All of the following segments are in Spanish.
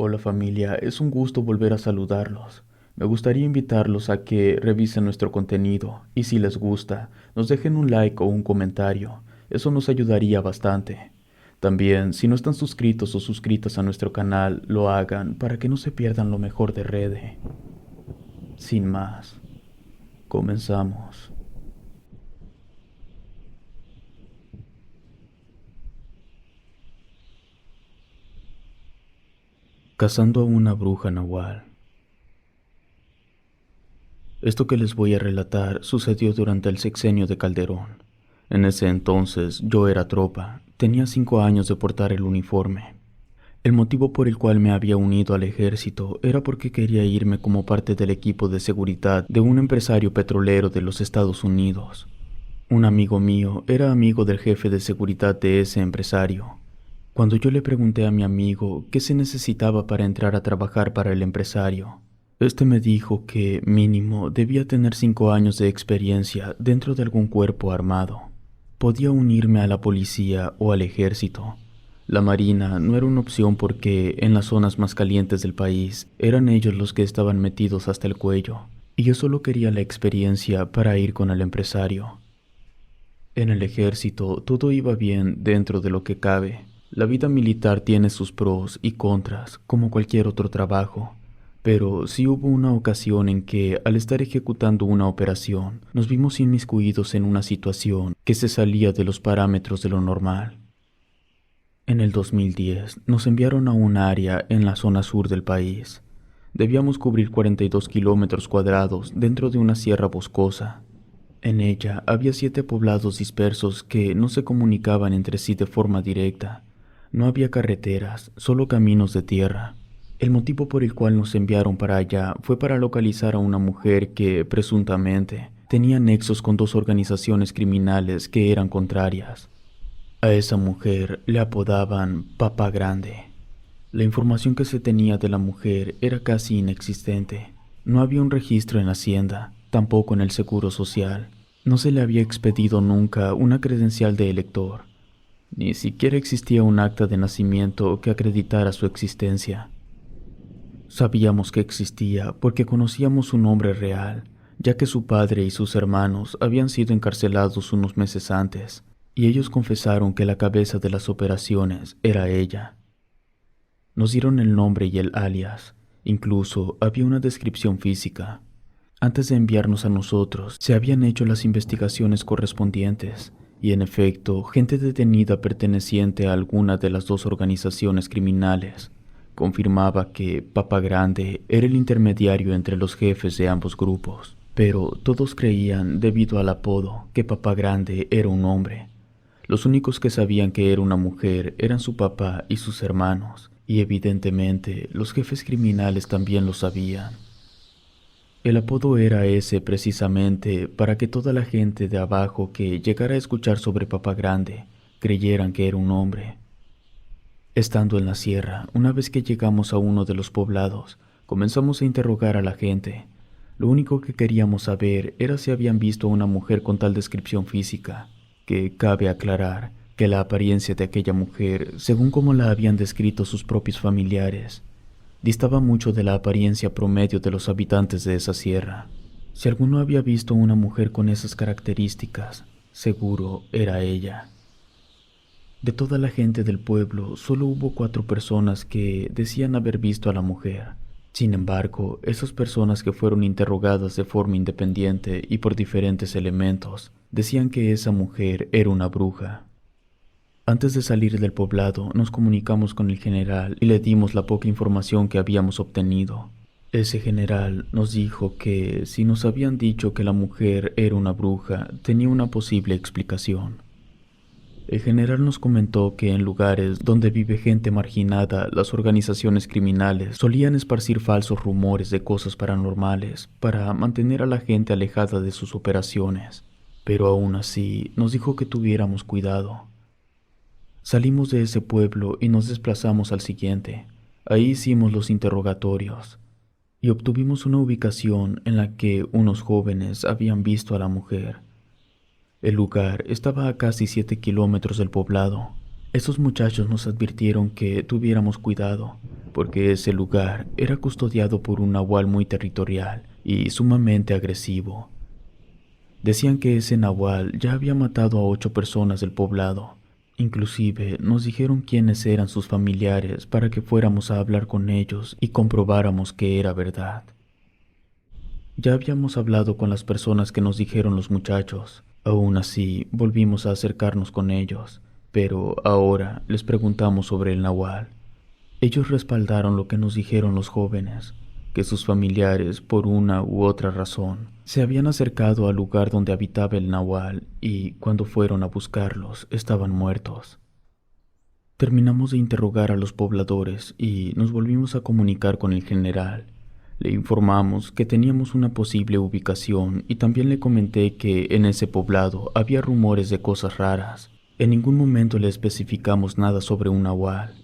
Hola familia, es un gusto volver a saludarlos. Me gustaría invitarlos a que revisen nuestro contenido y si les gusta, nos dejen un like o un comentario. Eso nos ayudaría bastante. También, si no están suscritos o suscritas a nuestro canal, lo hagan para que no se pierdan lo mejor de Rede. Sin más, comenzamos. Cazando a una bruja nahual. Esto que les voy a relatar sucedió durante el sexenio de Calderón. En ese entonces yo era tropa, tenía 5 años de portar el uniforme. El motivo por el cual me había unido al ejército era porque quería irme como parte del equipo de seguridad de un empresario petrolero de los Estados Unidos. Un amigo mío era amigo del jefe de seguridad de ese empresario. Cuando yo le pregunté a mi amigo qué se necesitaba para entrar a trabajar para el empresario, este me dijo que mínimo debía tener 5 años de experiencia dentro de algún cuerpo armado. Podía unirme a la policía o al ejército. La marina no era una opción porque en las zonas más calientes del país eran ellos los que estaban metidos hasta el cuello, y yo solo quería la experiencia para ir con el empresario. En el ejército todo iba bien dentro de lo que cabe. La vida militar tiene sus pros y contras, como cualquier otro trabajo. Pero sí hubo una ocasión en que, al estar ejecutando una operación, nos vimos inmiscuidos en una situación que se salía de los parámetros de lo normal. En el 2010 nos enviaron a un área en la zona sur del país. Debíamos cubrir 42 kilómetros cuadrados dentro de una sierra boscosa. En ella había 7 poblados dispersos que no se comunicaban entre sí de forma directa. No había carreteras, solo caminos de tierra. El motivo por el cual nos enviaron para allá fue para localizar a una mujer que, presuntamente, tenía nexos con 2 organizaciones criminales que eran contrarias. A esa mujer le apodaban Papa Grande. La información que se tenía de la mujer era casi inexistente. No había un registro en Hacienda, tampoco en el Seguro Social. No se le había expedido nunca una credencial de elector. Ni siquiera existía un acta de nacimiento que acreditara su existencia. Sabíamos que existía porque conocíamos su nombre real, ya que su padre y sus hermanos habían sido encarcelados unos meses antes, y ellos confesaron que la cabeza de las operaciones era ella. Nos dieron el nombre y el alias, incluso había una descripción física. Antes de enviarnos a nosotros, se habían hecho las investigaciones correspondientes, y en efecto, gente detenida perteneciente a alguna de las 2 organizaciones criminales confirmaba que Papa Grande era el intermediario entre los jefes de ambos grupos. Pero todos creían, debido al apodo, que Papa Grande era un hombre. Los únicos que sabían que era una mujer eran su papá y sus hermanos, y evidentemente los jefes criminales también lo sabían. El apodo era ese precisamente para que toda la gente de abajo que llegara a escuchar sobre Papa Grande creyeran que era un hombre. Estando en la sierra, una vez que llegamos a uno de los poblados, comenzamos a interrogar a la gente. Lo único que queríamos saber era si habían visto a una mujer con tal descripción física, que cabe aclarar que la apariencia de aquella mujer, según como la habían descrito sus propios familiares, distaba mucho de la apariencia promedio de los habitantes de esa sierra. Si alguno había visto a una mujer con esas características, seguro era ella. De toda la gente del pueblo, solo hubo 4 personas que decían haber visto a la mujer. Sin embargo, esas personas que fueron interrogadas de forma independiente y por diferentes elementos, decían que esa mujer era una bruja. Antes de salir del poblado, nos comunicamos con el general y le dimos la poca información que habíamos obtenido. Ese general nos dijo que si nos habían dicho que la mujer era una bruja, tenía una posible explicación. El general nos comentó que en lugares donde vive gente marginada, las organizaciones criminales solían esparcir falsos rumores de cosas paranormales para mantener a la gente alejada de sus operaciones. Pero aún así, nos dijo que tuviéramos cuidado. Salimos de ese pueblo y nos desplazamos al siguiente. Ahí hicimos los interrogatorios y obtuvimos una ubicación en la que unos jóvenes habían visto a la mujer. El lugar estaba a casi 7 kilómetros del poblado. Esos muchachos nos advirtieron que tuviéramos cuidado, porque ese lugar era custodiado por un nahual muy territorial y sumamente agresivo. Decían que ese nahual ya había matado a 8 personas del poblado. Inclusive nos dijeron quiénes eran sus familiares para que fuéramos a hablar con ellos y comprobáramos que era verdad. Ya habíamos hablado con las personas que nos dijeron los muchachos. Aún así, volvimos a acercarnos con ellos, pero ahora les preguntamos sobre el nahual. Ellos respaldaron lo que nos dijeron los jóvenes, que sus familiares, por una u otra razón, se habían acercado al lugar donde habitaba el nahual y, cuando fueron a buscarlos, estaban muertos. Terminamos de interrogar a los pobladores y nos volvimos a comunicar con el general. Le informamos que teníamos una posible ubicación y también le comenté que en ese poblado había rumores de cosas raras. En ningún momento le especificamos nada sobre un nahual.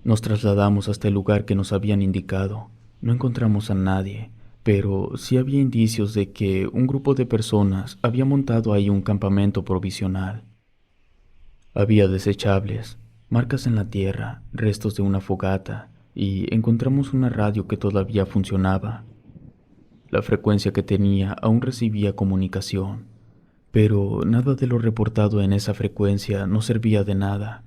Nos trasladamos hasta el lugar que nos habían indicado. No encontramos a nadie, pero sí había indicios de que un grupo de personas había montado ahí un campamento provisional. Había desechables, marcas en la tierra, restos de una fogata, y encontramos una radio que todavía funcionaba. La frecuencia que tenía aún recibía comunicación, pero nada de lo reportado en esa frecuencia nos servía de nada.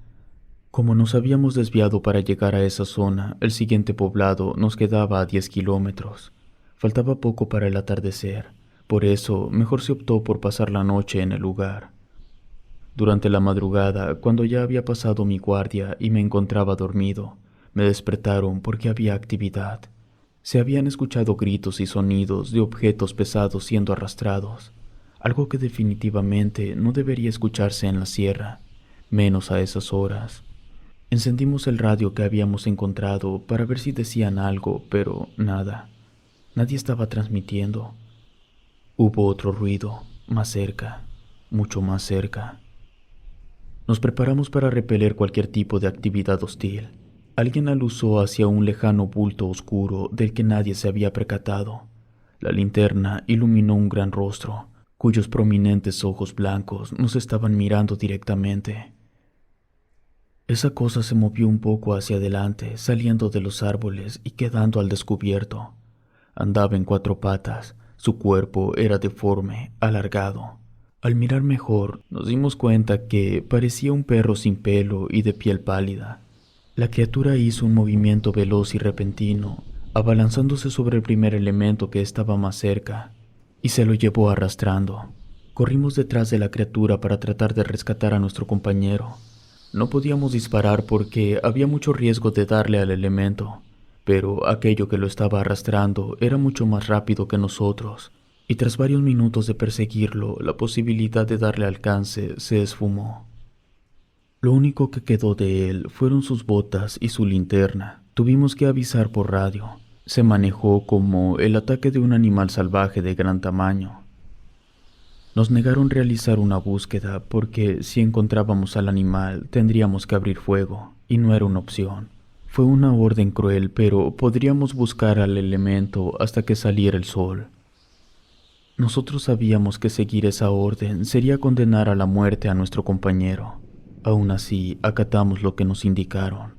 Como nos habíamos desviado para llegar a esa zona, el siguiente poblado nos quedaba a 10 kilómetros. Faltaba poco para el atardecer, por eso mejor se optó por pasar la noche en el lugar. Durante la madrugada, cuando ya había pasado mi guardia y me encontraba dormido, me despertaron porque había actividad. Se habían escuchado gritos y sonidos de objetos pesados siendo arrastrados, algo que definitivamente no debería escucharse en la sierra, menos a esas horas. Encendimos el radio que habíamos encontrado para ver si decían algo, pero nada. Nadie estaba transmitiendo. Hubo otro ruido, más cerca, mucho más cerca. Nos preparamos para repeler cualquier tipo de actividad hostil. Alguien aluzó hacia un lejano bulto oscuro del que nadie se había percatado. La linterna iluminó un gran rostro, cuyos prominentes ojos blancos nos estaban mirando directamente. Esa cosa se movió un poco hacia adelante, saliendo de los árboles y quedando al descubierto. Andaba en 4 patas, su cuerpo era deforme, alargado. Al mirar mejor, nos dimos cuenta que parecía un perro sin pelo y de piel pálida. La criatura hizo un movimiento veloz y repentino, abalanzándose sobre el primer elemento que estaba más cerca, y se lo llevó arrastrando. Corrimos detrás de la criatura para tratar de rescatar a nuestro compañero. No podíamos disparar porque había mucho riesgo de darle al elemento, pero aquello que lo estaba arrastrando era mucho más rápido que nosotros, y tras varios minutos de perseguirlo, la posibilidad de darle alcance se esfumó. Lo único que quedó de él fueron sus botas y su linterna. Tuvimos que avisar por radio. Se manejó como el ataque de un animal salvaje de gran tamaño. Nos negaron realizar una búsqueda porque si encontrábamos al animal tendríamos que abrir fuego, y no era una opción. Fue una orden cruel, pero podríamos buscar al elemento hasta que saliera el sol. Nosotros sabíamos que seguir esa orden sería condenar a la muerte a nuestro compañero. Aún así, acatamos lo que nos indicaron.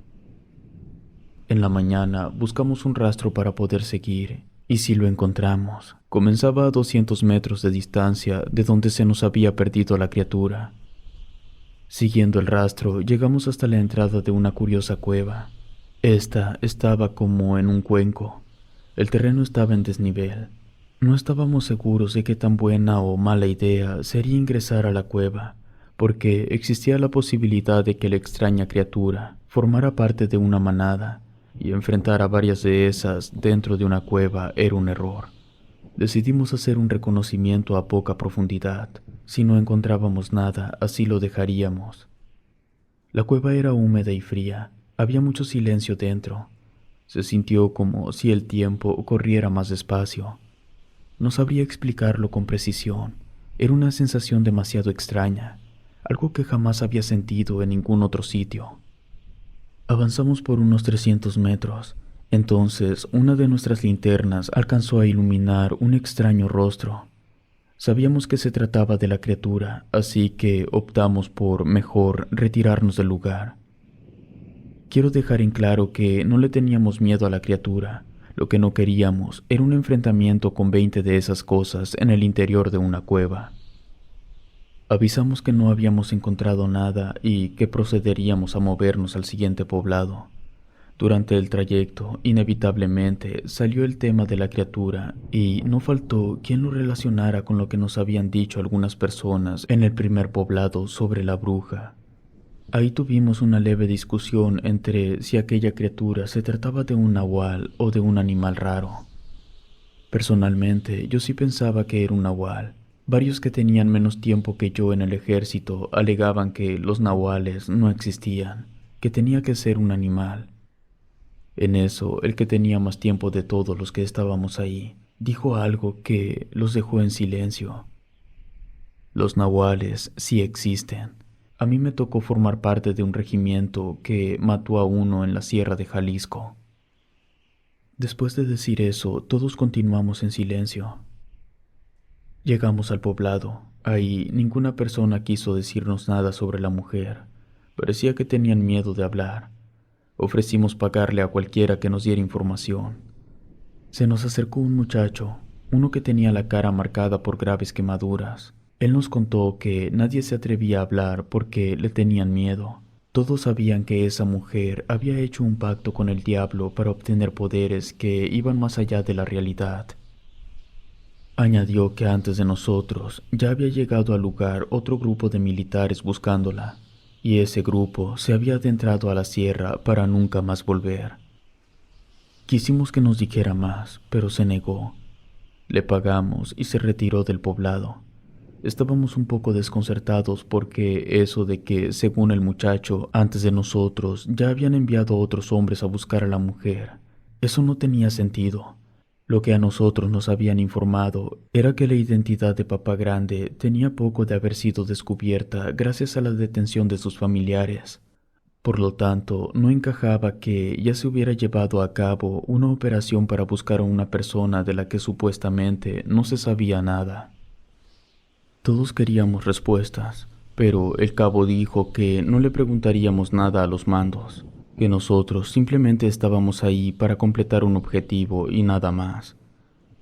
En la mañana buscamos un rastro para poder seguir, y si lo encontramos, comenzaba a 200 metros de distancia de donde se nos había perdido la criatura. Siguiendo el rastro, llegamos hasta la entrada de una curiosa cueva. Esta estaba como en un cuenco. El terreno estaba en desnivel. No estábamos seguros de qué tan buena o mala idea sería ingresar a la cueva, porque existía la posibilidad de que la extraña criatura formara parte de una manada, y enfrentar a varias de esas dentro de una cueva era un error. Decidimos hacer un reconocimiento a poca profundidad. Si no encontrábamos nada, así lo dejaríamos. La cueva era húmeda y fría. Había mucho silencio dentro. Se sintió como si el tiempo corriera más despacio. No sabría explicarlo con precisión. Era una sensación demasiado extraña, algo que jamás había sentido en ningún otro sitio. Avanzamos por unos 300 metros. Entonces, una de nuestras linternas alcanzó a iluminar un extraño rostro. Sabíamos que se trataba de la criatura, así que optamos por mejor retirarnos del lugar. Quiero dejar en claro que no le teníamos miedo a la criatura. Lo que no queríamos era un enfrentamiento con 20 de esas cosas en el interior de una cueva. Avisamos que no habíamos encontrado nada y que procederíamos a movernos al siguiente poblado. Durante el trayecto, inevitablemente, salió el tema de la criatura y no faltó quien lo relacionara con lo que nos habían dicho algunas personas en el primer poblado sobre la bruja. Ahí tuvimos una leve discusión entre si aquella criatura se trataba de un nahual o de un animal raro. Personalmente, yo sí pensaba que era un nahual. Varios que tenían menos tiempo que yo en el ejército alegaban que los nahuales no existían, que tenía que ser un animal. En eso, el que tenía más tiempo de todos los que estábamos ahí, dijo algo que los dejó en silencio. Los nahuales sí existen. A mí me tocó formar parte de un regimiento que mató a uno en la sierra de Jalisco. Después de decir eso, todos continuamos en silencio. Llegamos al poblado. Ahí ninguna persona quiso decirnos nada sobre la mujer. Parecía que tenían miedo de hablar. Ofrecimos pagarle a cualquiera que nos diera información. Se nos acercó un muchacho, uno que tenía la cara marcada por graves quemaduras. Él nos contó que nadie se atrevía a hablar porque le tenían miedo. Todos sabían que esa mujer había hecho un pacto con el diablo para obtener poderes que iban más allá de la realidad. Añadió que antes de nosotros ya había llegado al lugar otro grupo de militares buscándola, y ese grupo se había adentrado a la sierra para nunca más volver. Quisimos que nos dijera más, pero se negó. Le pagamos y se retiró del poblado. Estábamos un poco desconcertados porque eso de que, según el muchacho, antes de nosotros ya habían enviado a otros hombres a buscar a la mujer, eso no tenía sentido. Lo que a nosotros nos habían informado era que la identidad de Papá Grande tenía poco de haber sido descubierta gracias a la detención de sus familiares. Por lo tanto, no encajaba que ya se hubiera llevado a cabo una operación para buscar a una persona de la que supuestamente no se sabía nada. Todos queríamos respuestas, pero el cabo dijo que no le preguntaríamos nada a los mandos, que nosotros simplemente estábamos ahí para completar un objetivo y nada más,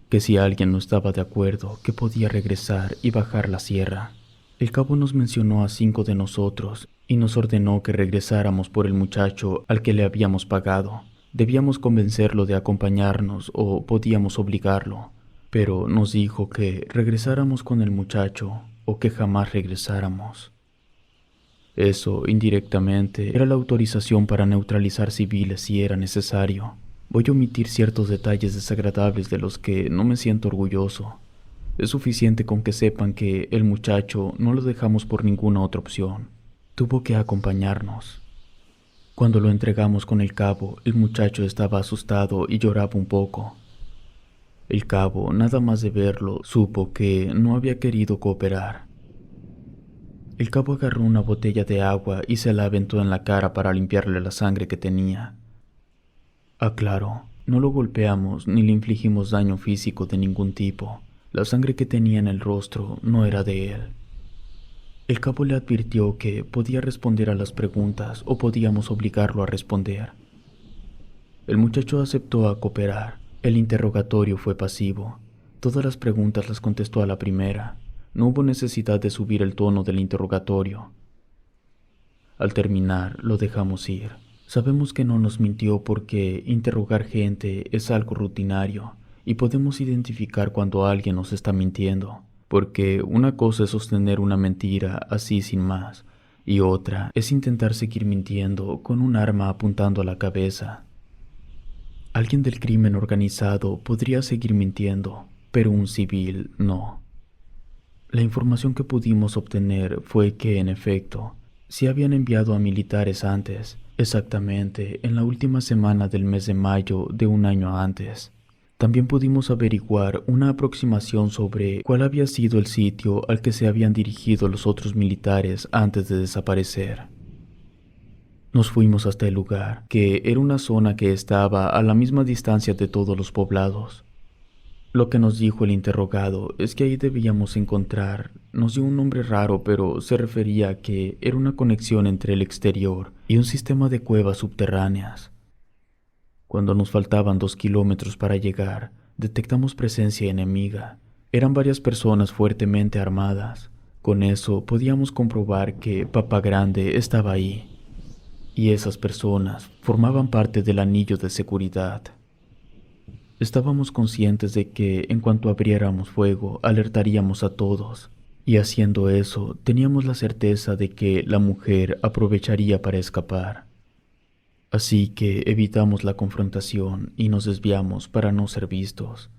que si alguien no estaba de acuerdo, que podía regresar y bajar la sierra. El cabo nos mencionó a 5 de nosotros y nos ordenó que regresáramos por el muchacho al que le habíamos pagado. Debíamos convencerlo de acompañarnos o podíamos obligarlo. Pero nos dijo que regresáramos con el muchacho o que jamás regresáramos. Eso, indirectamente, era la autorización para neutralizar civiles si era necesario. Voy a omitir ciertos detalles desagradables de los que no me siento orgulloso. Es suficiente con que sepan que el muchacho no lo dejamos por ninguna otra opción. Tuvo que acompañarnos. Cuando lo entregamos con el cabo, el muchacho estaba asustado y lloraba un poco. El cabo, nada más de verlo, supo que no había querido cooperar. El cabo agarró una botella de agua y se la aventó en la cara para limpiarle la sangre que tenía. Aclaró, no lo golpeamos ni le infligimos daño físico de ningún tipo. La sangre que tenía en el rostro no era de él. El cabo le advirtió que podía responder a las preguntas o podíamos obligarlo a responder. El muchacho aceptó a cooperar. El interrogatorio fue pasivo. Todas las preguntas las contestó a la primera. No hubo necesidad de subir el tono del interrogatorio. Al terminar, lo dejamos ir. Sabemos que no nos mintió porque interrogar gente es algo rutinario y podemos identificar cuando alguien nos está mintiendo, porque una cosa es sostener una mentira así sin más y otra es intentar seguir mintiendo con un arma apuntando a la cabeza. Alguien del crimen organizado podría seguir mintiendo, pero un civil no. La información que pudimos obtener fue que, en efecto, sí habían enviado a militares antes, exactamente en la última semana del mes de mayo de un año antes. También pudimos averiguar una aproximación sobre cuál había sido el sitio al que se habían dirigido los otros militares antes de desaparecer. Nos fuimos hasta el lugar, que era una zona que estaba a la misma distancia de todos los poblados. Lo que nos dijo el interrogado es que ahí debíamos encontrar, nos dio un nombre raro, pero se refería a que era una conexión entre el exterior y un sistema de cuevas subterráneas. Cuando nos faltaban 2 kilómetros para llegar, detectamos presencia enemiga. Eran varias personas fuertemente armadas. Con eso podíamos comprobar que Papa Grande estaba ahí. Y esas personas formaban parte del anillo de seguridad. Estábamos conscientes de que en cuanto abriéramos fuego, alertaríamos a todos. Y haciendo eso, teníamos la certeza de que la mujer aprovecharía para escapar. Así que evitamos la confrontación y nos desviamos para no ser vistos.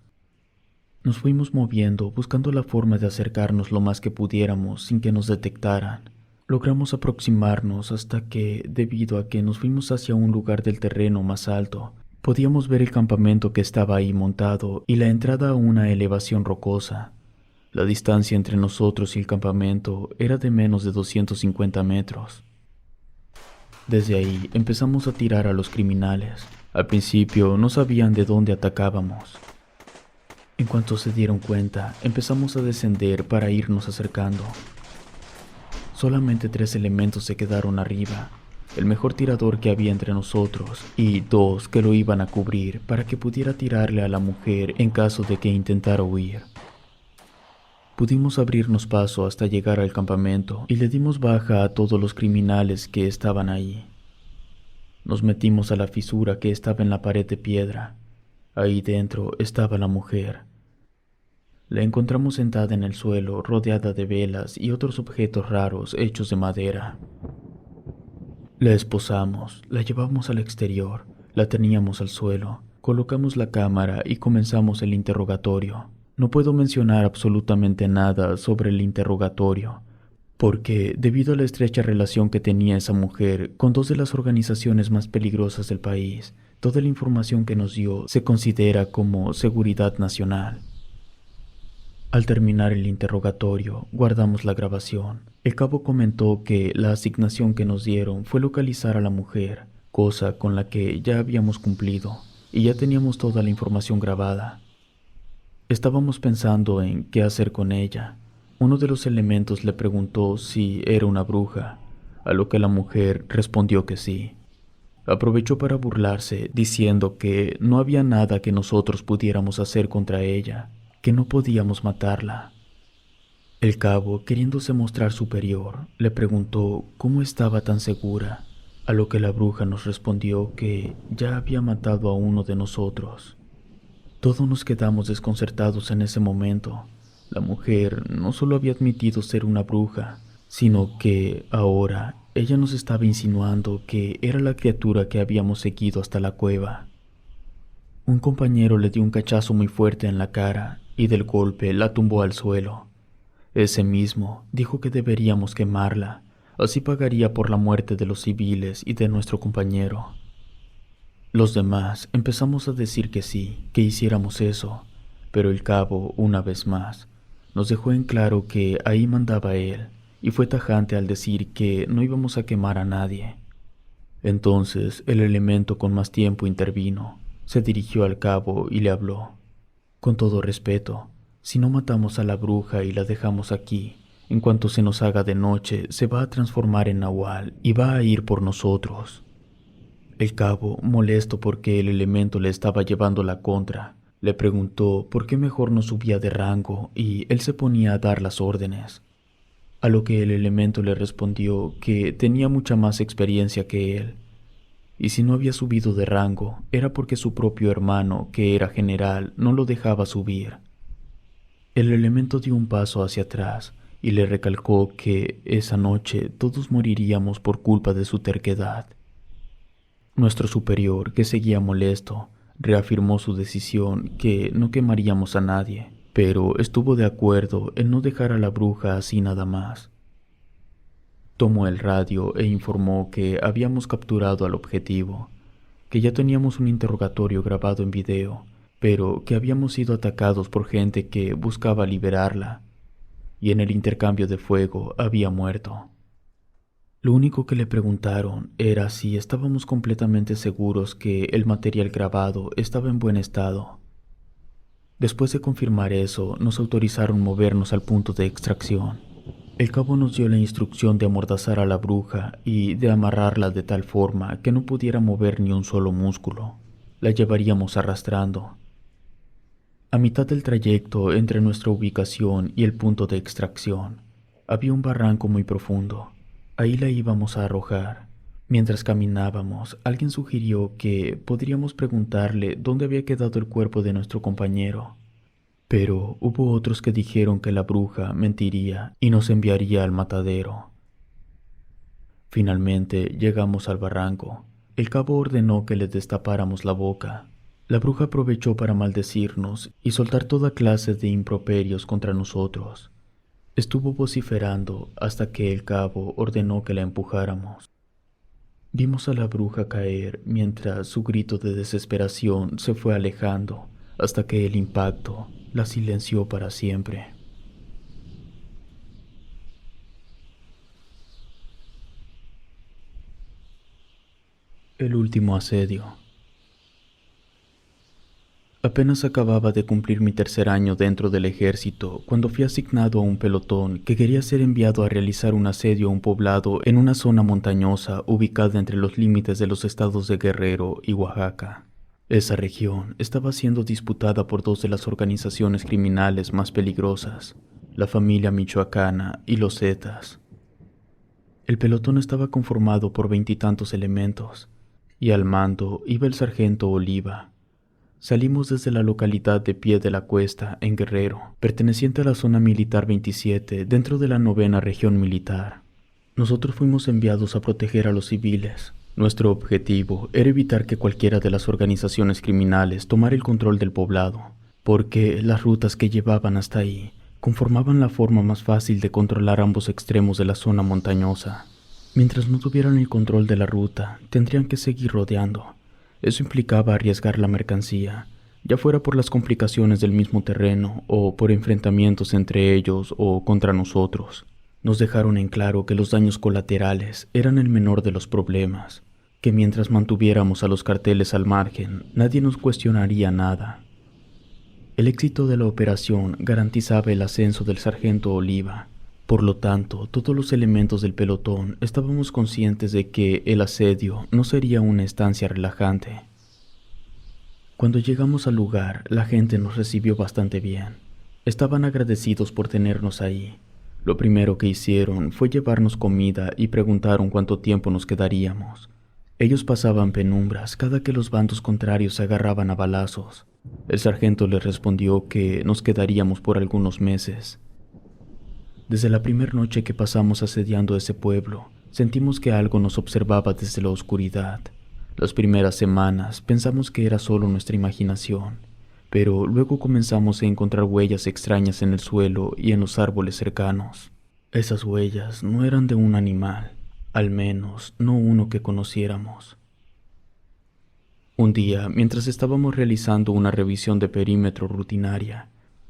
Nos fuimos moviendo buscando la forma de acercarnos lo más que pudiéramos sin que nos detectaran. Logramos aproximarnos hasta que, debido a que nos fuimos hacia un lugar del terreno más alto, podíamos ver el campamento que estaba ahí montado y la entrada a una elevación rocosa. La distancia entre nosotros y el campamento era de menos de 250 metros. Desde ahí empezamos a tirar a los criminales. Al principio no sabían de dónde atacábamos. En cuanto se dieron cuenta, empezamos a descender para irnos acercando. Solamente 3 elementos se quedaron arriba, el mejor tirador que había entre nosotros y 2 que lo iban a cubrir para que pudiera tirarle a la mujer en caso de que intentara huir. Pudimos abrirnos paso hasta llegar al campamento y le dimos baja a todos los criminales que estaban ahí. Nos metimos a la fisura que estaba en la pared de piedra. Ahí dentro estaba la mujer. La encontramos sentada en el suelo, rodeada de velas y otros objetos raros hechos de madera. La esposamos, la llevamos al exterior, la teníamos al suelo, colocamos la cámara y comenzamos el interrogatorio. No puedo mencionar absolutamente nada sobre el interrogatorio, porque debido a la estrecha relación que tenía esa mujer con 2 de las organizaciones más peligrosas del país, toda la información que nos dio se considera como seguridad nacional. Al terminar el interrogatorio, guardamos la grabación. El cabo comentó que la asignación que nos dieron fue localizar a la mujer, cosa con la que ya habíamos cumplido, y ya teníamos toda la información grabada. Estábamos pensando en qué hacer con ella. Uno de los elementos le preguntó si era una bruja, a lo que la mujer respondió que sí. Aprovechó para burlarse, diciendo que no había nada que nosotros pudiéramos hacer contra ella, que no podíamos matarla. El cabo, queriéndose mostrar superior, le preguntó cómo estaba tan segura, a lo que la bruja nos respondió que ya había matado a uno de nosotros. Todos nos quedamos desconcertados en ese momento. La mujer no solo había admitido ser una bruja, sino que ahora ella nos estaba insinuando que era la criatura que habíamos seguido hasta la cueva. Un compañero le dio un cachazo muy fuerte en la cara y del golpe la tumbó al suelo. Ese mismo dijo que deberíamos quemarla, así pagaría por la muerte de los civiles y de nuestro compañero. Los demás empezamos a decir que sí, que hiciéramos eso, pero el cabo, una vez más, nos dejó en claro que ahí mandaba él, y fue tajante al decir que no íbamos a quemar a nadie. Entonces el elemento con más tiempo intervino, se dirigió al cabo y le habló. Con todo respeto, si no matamos a la bruja y la dejamos aquí, en cuanto se nos haga de noche, se va a transformar en nahual y va a ir por nosotros. El cabo, molesto porque el elemento le estaba llevando la contra, le preguntó por qué mejor no subía de rango y él se ponía a dar las órdenes. A lo que el elemento le respondió que tenía mucha más experiencia que él, y si no había subido de rango era porque su propio hermano, que era general, no lo dejaba subir. El elemento dio un paso hacia atrás y le recalcó que esa noche todos moriríamos por culpa de su terquedad. Nuestro superior, que seguía molesto, reafirmó su decisión que no quemaríamos a nadie, pero estuvo de acuerdo en no dejar a la bruja así nada más. Tomó el radio e informó que habíamos capturado al objetivo, que ya teníamos un interrogatorio grabado en video, pero que habíamos sido atacados por gente que buscaba liberarla, y en el intercambio de fuego había muerto. Lo único que le preguntaron era si estábamos completamente seguros que el material grabado estaba en buen estado. Después de confirmar eso, nos autorizaron movernos al punto de extracción. El cabo nos dio la instrucción de amordazar a la bruja y de amarrarla de tal forma que no pudiera mover ni un solo músculo. La llevaríamos arrastrando. A mitad del trayecto entre nuestra ubicación y el punto de extracción, había un barranco muy profundo. Ahí la íbamos a arrojar. Mientras caminábamos, alguien sugirió que podríamos preguntarle dónde había quedado el cuerpo de nuestro compañero. Pero hubo otros que dijeron que la bruja mentiría y nos enviaría al matadero. Finalmente llegamos al barranco. El cabo ordenó que le destapáramos la boca. La bruja aprovechó para maldecirnos y soltar toda clase de improperios contra nosotros. Estuvo vociferando hasta que el cabo ordenó que la empujáramos. Vimos a la bruja caer mientras su grito de desesperación se fue alejando hasta que el impacto la silenció para siempre. El último asedio. Apenas acababa de cumplir mi tercer año dentro del ejército cuando fui asignado a un pelotón que quería ser enviado a realizar un asedio a un poblado en una zona montañosa ubicada entre los límites de los estados de Guerrero y Oaxaca. Esa región estaba siendo disputada por dos de las organizaciones criminales más peligrosas, la familia michoacana y los Zetas. El pelotón estaba conformado por 20 y tantos elementos, y al mando iba el sargento Oliva. Salimos desde la localidad de Pie de la Cuesta, en Guerrero, perteneciente a la zona militar 27, dentro de la 9ª región militar. Nosotros fuimos enviados a proteger a los civiles. Nuestro objetivo era evitar que cualquiera de las organizaciones criminales tomara el control del poblado, porque las rutas que llevaban hasta ahí conformaban la forma más fácil de controlar ambos extremos de la zona montañosa. Mientras no tuvieran el control de la ruta, tendrían que seguir rodeando. Eso implicaba arriesgar la mercancía, ya fuera por las complicaciones del mismo terreno o por enfrentamientos entre ellos o contra nosotros. Nos dejaron en claro que los daños colaterales eran el menor de los problemas, que mientras mantuviéramos a los carteles al margen, nadie nos cuestionaría nada. El éxito de la operación garantizaba el ascenso del sargento Oliva. Por lo tanto, todos los elementos del pelotón estábamos conscientes de que el asedio no sería una estancia relajante. Cuando llegamos al lugar, la gente nos recibió bastante bien. Estaban agradecidos por tenernos ahí. Lo primero que hicieron fue llevarnos comida y preguntaron cuánto tiempo nos quedaríamos. Ellos pasaban penumbras cada que los bandos contrarios se agarraban a balazos. El sargento les respondió que nos quedaríamos por algunos meses. Desde la primera noche que pasamos asediando ese pueblo, sentimos que algo nos observaba desde la oscuridad. Las primeras semanas pensamos que era solo nuestra imaginación, pero luego comenzamos a encontrar huellas extrañas en el suelo y en los árboles cercanos. Esas huellas no eran de un animal, al menos no uno que conociéramos. Un día, mientras estábamos realizando una revisión de perímetro rutinaria,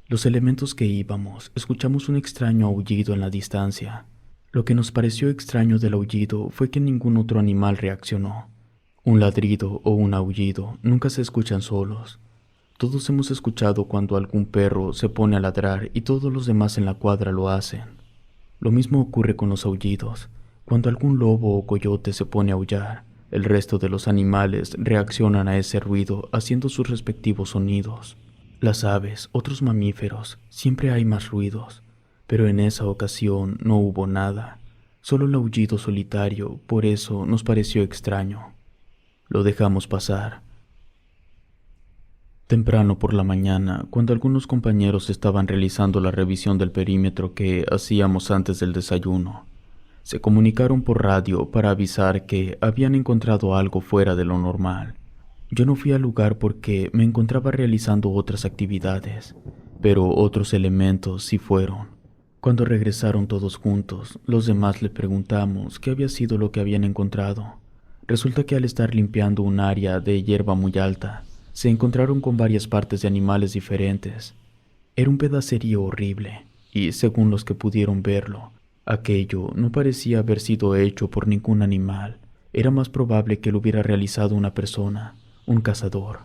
los elementos que íbamos, escuchamos un extraño aullido en la distancia. Lo que nos pareció extraño del aullido fue que ningún otro animal reaccionó. Un ladrido o un aullido nunca se escuchan solos. Todos hemos escuchado cuando algún perro se pone a ladrar y todos los demás en la cuadra lo hacen. Lo mismo ocurre con los aullidos. Cuando algún lobo o coyote se pone a aullar, el resto de los animales reaccionan a ese ruido haciendo sus respectivos sonidos. Las aves, otros mamíferos, siempre hay más ruidos, pero en esa ocasión no hubo nada, solo el aullido solitario, por eso nos pareció extraño. Lo dejamos pasar. Temprano por la mañana, cuando algunos compañeros estaban realizando la revisión del perímetro que hacíamos antes del desayuno, se comunicaron por radio para avisar que habían encontrado algo fuera de lo normal. Yo no fui al lugar porque me encontraba realizando otras actividades, pero otros elementos sí fueron. Cuando regresaron todos juntos, los demás le preguntamos qué había sido lo que habían encontrado. Resulta que al estar limpiando un área de hierba muy alta, se encontraron con varias partes de animales diferentes. Era un pedacerío horrible, y según los que pudieron verlo, aquello no parecía haber sido hecho por ningún animal. Era más probable que lo hubiera realizado una persona, un cazador.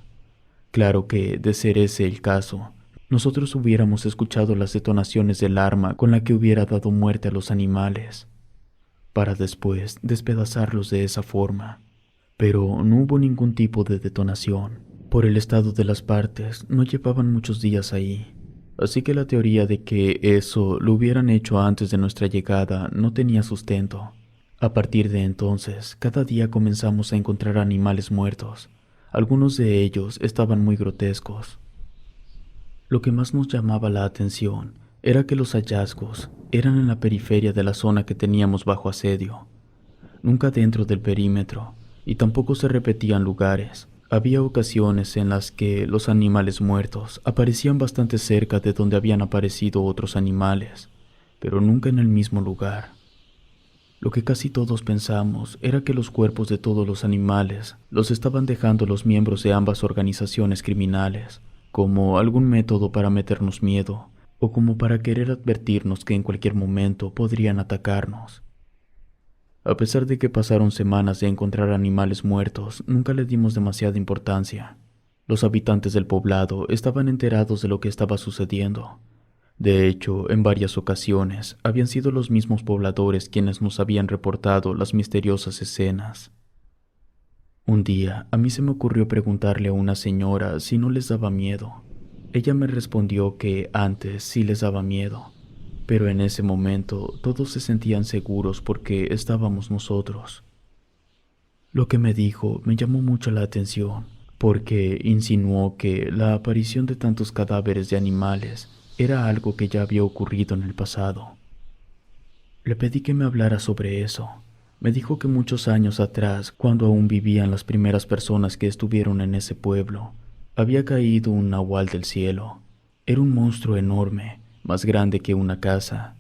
Claro que, de ser ese el caso, nosotros hubiéramos escuchado las detonaciones del arma con la que hubiera dado muerte a los animales, para después despedazarlos de esa forma. Pero no hubo ningún tipo de detonación. Por el estado de las partes, no llevaban muchos días ahí. Así que la teoría de que eso lo hubieran hecho antes de nuestra llegada no tenía sustento. A partir de entonces, cada día comenzamos a encontrar animales muertos. Algunos de ellos estaban muy grotescos. Lo que más nos llamaba la atención era que los hallazgos eran en la periferia de la zona que teníamos bajo asedio, nunca dentro del perímetro, y tampoco se repetían lugares. Había ocasiones en las que los animales muertos aparecían bastante cerca de donde habían aparecido otros animales, pero nunca en el mismo lugar. Lo que casi todos pensamos era que los cuerpos de todos los animales los estaban dejando los miembros de ambas organizaciones criminales, como algún método para meternos miedo, o como para querer advertirnos que en cualquier momento podrían atacarnos. A pesar de que pasaron semanas de encontrar animales muertos, nunca le dimos demasiada importancia. Los habitantes del poblado estaban enterados de lo que estaba sucediendo. De hecho, en varias ocasiones, habían sido los mismos pobladores quienes nos habían reportado las misteriosas escenas. Un día, a mí se me ocurrió preguntarle a una señora si no les daba miedo. Ella me respondió que antes sí les daba miedo, pero en ese momento todos se sentían seguros porque estábamos nosotros. Lo que me dijo me llamó mucho la atención, porque insinuó que la aparición de tantos cadáveres de animales era algo que ya había ocurrido en el pasado. Le pedí que me hablara sobre eso. Me dijo que muchos años atrás, cuando aún vivían las primeras personas que estuvieron en ese pueblo, había caído un nahual del cielo. Era un monstruo enorme, más grande que una casa.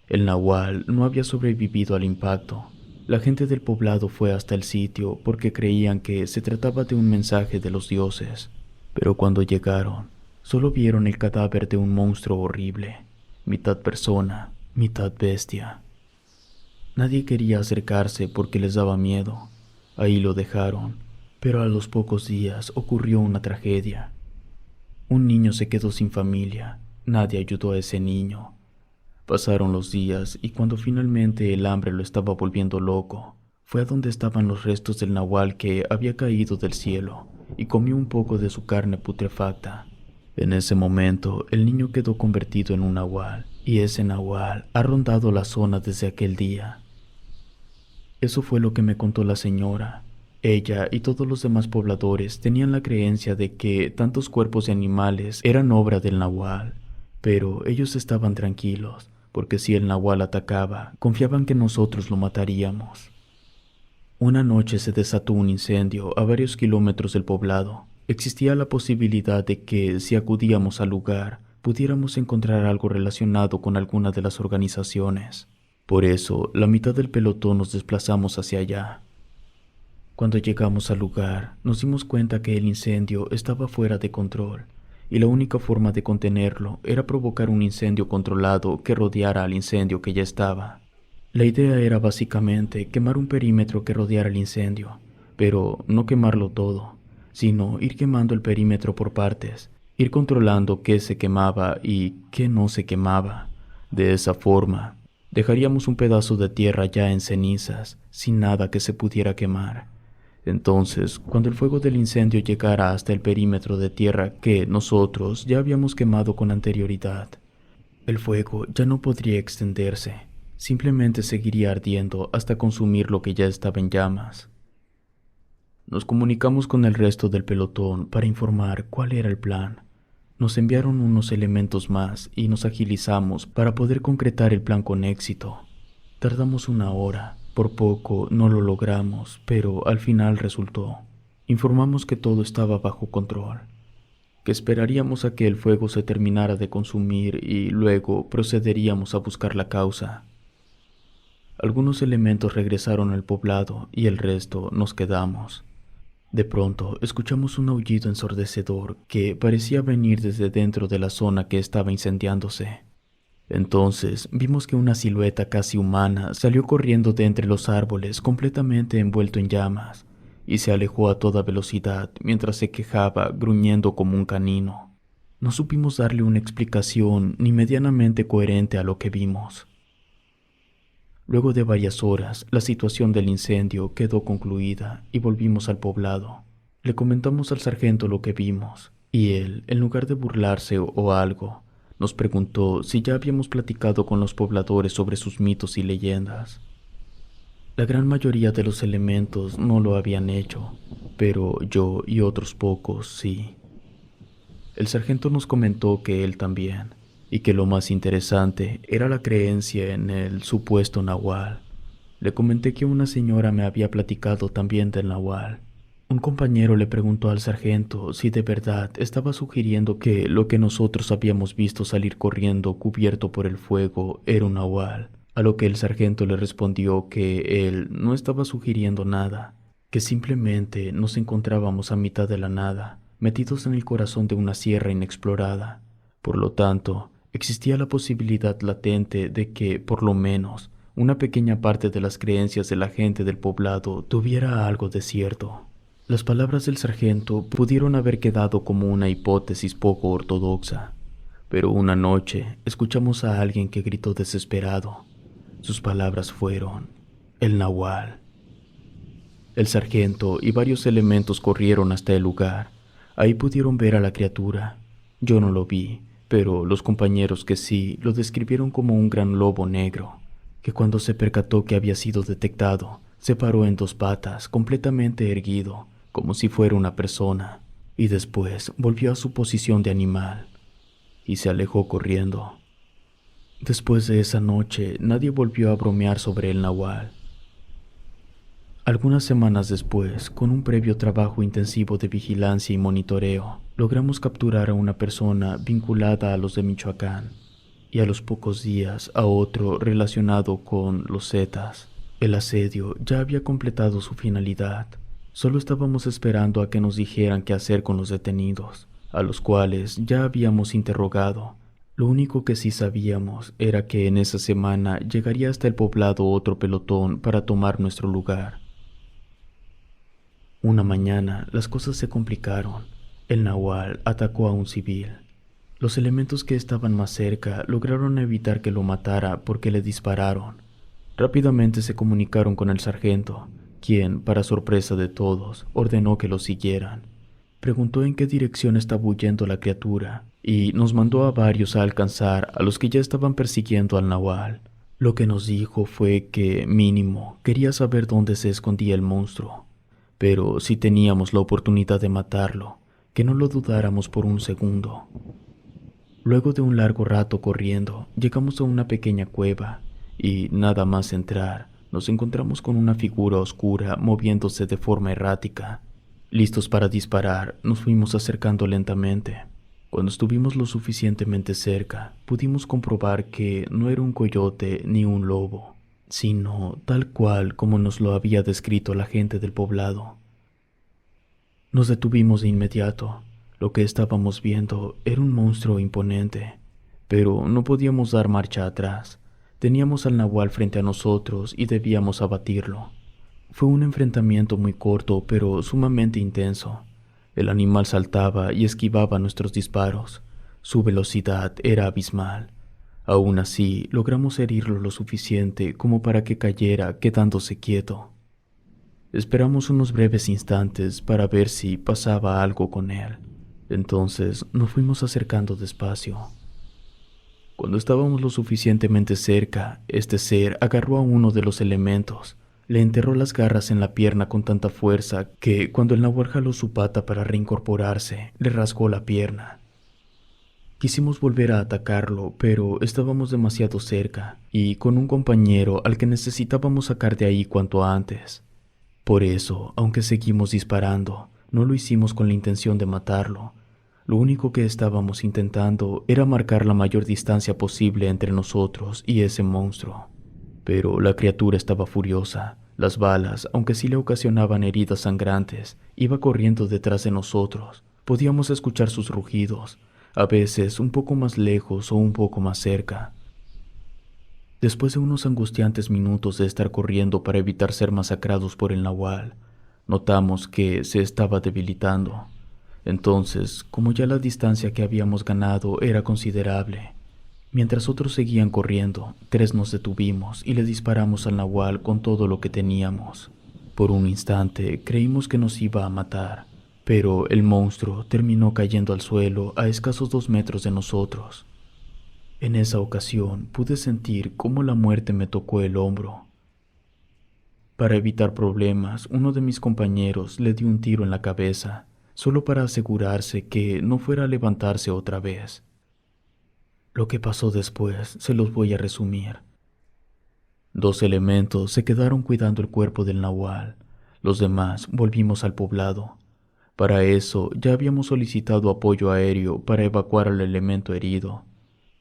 El nahual no había sobrevivido al impacto. La gente del poblado fue hasta el sitio porque creían que se trataba de un mensaje de los dioses, pero cuando llegaron, solo vieron el cadáver de un monstruo horrible, mitad persona, mitad bestia. Nadie quería acercarse porque les daba miedo. Ahí lo dejaron, pero a los pocos días ocurrió una tragedia. Un niño se quedó sin familia. Nadie ayudó a ese niño. Pasaron los días y cuando finalmente el hambre lo estaba volviendo loco, fue a donde estaban los restos del nahual que había caído del cielo y comió un poco de su carne putrefacta. En ese momento, el niño quedó convertido en un nahual, y ese nahual ha rondado la zona desde aquel día. Eso fue lo que me contó la señora. Ella y todos los demás pobladores tenían la creencia de que tantos cuerpos de animales eran obra del nahual, pero ellos estaban tranquilos, porque si el nahual atacaba, confiaban que nosotros lo mataríamos. Una noche se desató un incendio a varios kilómetros del poblado. Existía la posibilidad de que, si acudíamos al lugar, pudiéramos encontrar algo relacionado con alguna de las organizaciones. Por eso, la mitad del pelotón nos desplazamos hacia allá. Cuando llegamos al lugar, nos dimos cuenta que el incendio estaba fuera de control, y la única forma de contenerlo era provocar un incendio controlado que rodeara al incendio que ya estaba. La idea era básicamente quemar un perímetro que rodeara el incendio, pero no quemarlo todo, sino ir quemando el perímetro por partes, ir controlando qué se quemaba y qué no se quemaba. De esa forma, dejaríamos un pedazo de tierra ya en cenizas, sin nada que se pudiera quemar. Entonces, cuando el fuego del incendio llegara hasta el perímetro de tierra que nosotros ya habíamos quemado con anterioridad, el fuego ya no podría extenderse, simplemente seguiría ardiendo hasta consumir lo que ya estaba en llamas. Nos comunicamos con el resto del pelotón para informar cuál era el plan. Nos enviaron unos elementos más y nos agilizamos para poder concretar el plan con éxito. Tardamos una hora, por poco no lo logramos, pero al final resultó. Informamos que todo estaba bajo control, que esperaríamos a que el fuego se terminara de consumir y luego procederíamos a buscar la causa. Algunos elementos regresaron al poblado y el resto nos quedamos. De pronto, escuchamos un aullido ensordecedor que parecía venir desde dentro de la zona que estaba incendiándose. Entonces, vimos que una silueta casi humana salió corriendo de entre los árboles completamente envuelto en llamas y se alejó a toda velocidad mientras se quejaba gruñendo como un canino. No supimos darle una explicación ni medianamente coherente a lo que vimos. Luego de varias horas, la situación del incendio quedó concluida y volvimos al poblado. Le comentamos al sargento lo que vimos, y él, en lugar de burlarse o algo, nos preguntó si ya habíamos platicado con los pobladores sobre sus mitos y leyendas. La gran mayoría de los elementos no lo habían hecho, pero yo y otros pocos sí. El sargento nos comentó que él también, y que lo más interesante era la creencia en el supuesto nahual. Le comenté que una señora me había platicado también del nahual. Un compañero le preguntó al sargento si de verdad estaba sugiriendo que lo que nosotros habíamos visto salir corriendo cubierto por el fuego era un nahual, a lo que el sargento le respondió que él no estaba sugiriendo nada, que simplemente nos encontrábamos a mitad de la nada, metidos en el corazón de una sierra inexplorada. Por lo tanto, existía la posibilidad latente de que, por lo menos, una pequeña parte de las creencias de la gente del poblado tuviera algo de cierto. Las palabras del sargento pudieron haber quedado como una hipótesis poco ortodoxa, pero una noche escuchamos a alguien que gritó desesperado. Sus palabras fueron: "El nahual". El sargento y varios elementos corrieron hasta el lugar. Ahí pudieron ver a la criatura. Yo no lo vi, pero los compañeros que sí lo describieron como un gran lobo negro, que cuando se percató que había sido detectado, se paró en dos patas, completamente erguido, como si fuera una persona, y después volvió a su posición de animal, y se alejó corriendo. Después de esa noche, nadie volvió a bromear sobre el nahual. Algunas semanas después, con un previo trabajo intensivo de vigilancia y monitoreo, logramos capturar a una persona vinculada a los de Michoacán, y a los pocos días a otro relacionado con los Zetas. El asedio ya había completado su finalidad. Solo estábamos esperando a que nos dijeran qué hacer con los detenidos, a los cuales ya habíamos interrogado. Lo único que sí sabíamos era que en esa semana llegaría hasta el poblado otro pelotón para tomar nuestro lugar. Una mañana las cosas se complicaron. El nahual atacó a un civil. Los elementos que estaban más cerca lograron evitar que lo matara porque le dispararon. Rápidamente se comunicaron con el sargento, quien, para sorpresa de todos, ordenó que lo siguieran. Preguntó en qué dirección estaba huyendo la criatura y nos mandó a varios a alcanzar a los que ya estaban persiguiendo al nahual. Lo que nos dijo fue que, mínimo, quería saber dónde se escondía el monstruo, pero si teníamos la oportunidad de matarlo, que no lo dudáramos por un segundo. Luego de un largo rato corriendo, llegamos a una pequeña cueva y, nada más entrar, nos encontramos con una figura oscura moviéndose de forma errática. Listos para disparar, nos fuimos acercando lentamente. Cuando estuvimos lo suficientemente cerca, pudimos comprobar que no era un coyote ni un lobo, sino tal cual como nos lo había descrito la gente del poblado. Nos detuvimos de inmediato. Lo que estábamos viendo era un monstruo imponente, pero no podíamos dar marcha atrás. Teníamos al nahual frente a nosotros y debíamos abatirlo. Fue un enfrentamiento muy corto, pero sumamente intenso. El animal saltaba y esquivaba nuestros disparos. Su velocidad era abismal. Aún así, logramos herirlo lo suficiente como para que cayera quedándose quieto. Esperamos unos breves instantes para ver si pasaba algo con él. Entonces nos fuimos acercando despacio. Cuando estábamos lo suficientemente cerca, este ser agarró a uno de los elementos. Le enterró las garras en la pierna con tanta fuerza que, cuando el nahual jaló su pata para reincorporarse, le rasgó la pierna. Quisimos volver a atacarlo, pero estábamos demasiado cerca y con un compañero al que necesitábamos sacar de ahí cuanto antes. Por eso, aunque seguimos disparando, no lo hicimos con la intención de matarlo. Lo único que estábamos intentando era marcar la mayor distancia posible entre nosotros y ese monstruo. Pero la criatura estaba furiosa. Las balas, aunque sí le ocasionaban heridas sangrantes, iba corriendo detrás de nosotros. Podíamos escuchar sus rugidos, a veces un poco más lejos o un poco más cerca. Después de unos angustiantes minutos de estar corriendo para evitar ser masacrados por el nahual, notamos que se estaba debilitando. Entonces, como ya la distancia que habíamos ganado era considerable, mientras otros seguían corriendo, 3 nos detuvimos y le disparamos al nahual con todo lo que teníamos. Por un instante creímos que nos iba a matar, pero el monstruo terminó cayendo al suelo a escasos 2 metros de nosotros. En esa ocasión pude sentir cómo la muerte me tocó el hombro. Para evitar problemas, uno de mis compañeros le dio un tiro en la cabeza, solo para asegurarse que no fuera a levantarse otra vez. Lo que pasó después se los voy a resumir. 2 elementos se quedaron cuidando el cuerpo del nahual. Los demás volvimos al poblado. Para eso ya habíamos solicitado apoyo aéreo para evacuar al elemento herido.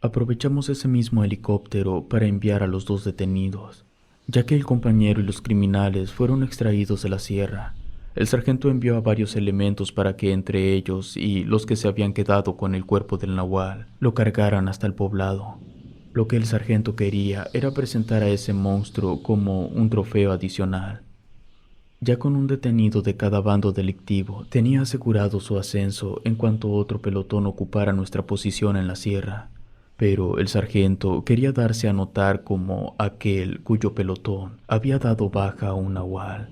Aprovechamos ese mismo helicóptero para enviar a los 2 detenidos. Ya que el compañero y los criminales fueron extraídos de la sierra, el sargento envió a varios elementos para que entre ellos y los que se habían quedado con el cuerpo del nahual lo cargaran hasta el poblado. Lo que el sargento quería era presentar a ese monstruo como un trofeo adicional. Ya con un detenido de cada bando delictivo, tenía asegurado su ascenso en cuanto otro pelotón ocupara nuestra posición en la sierra. Pero el sargento quería darse a notar como aquel cuyo pelotón había dado baja a un nahual.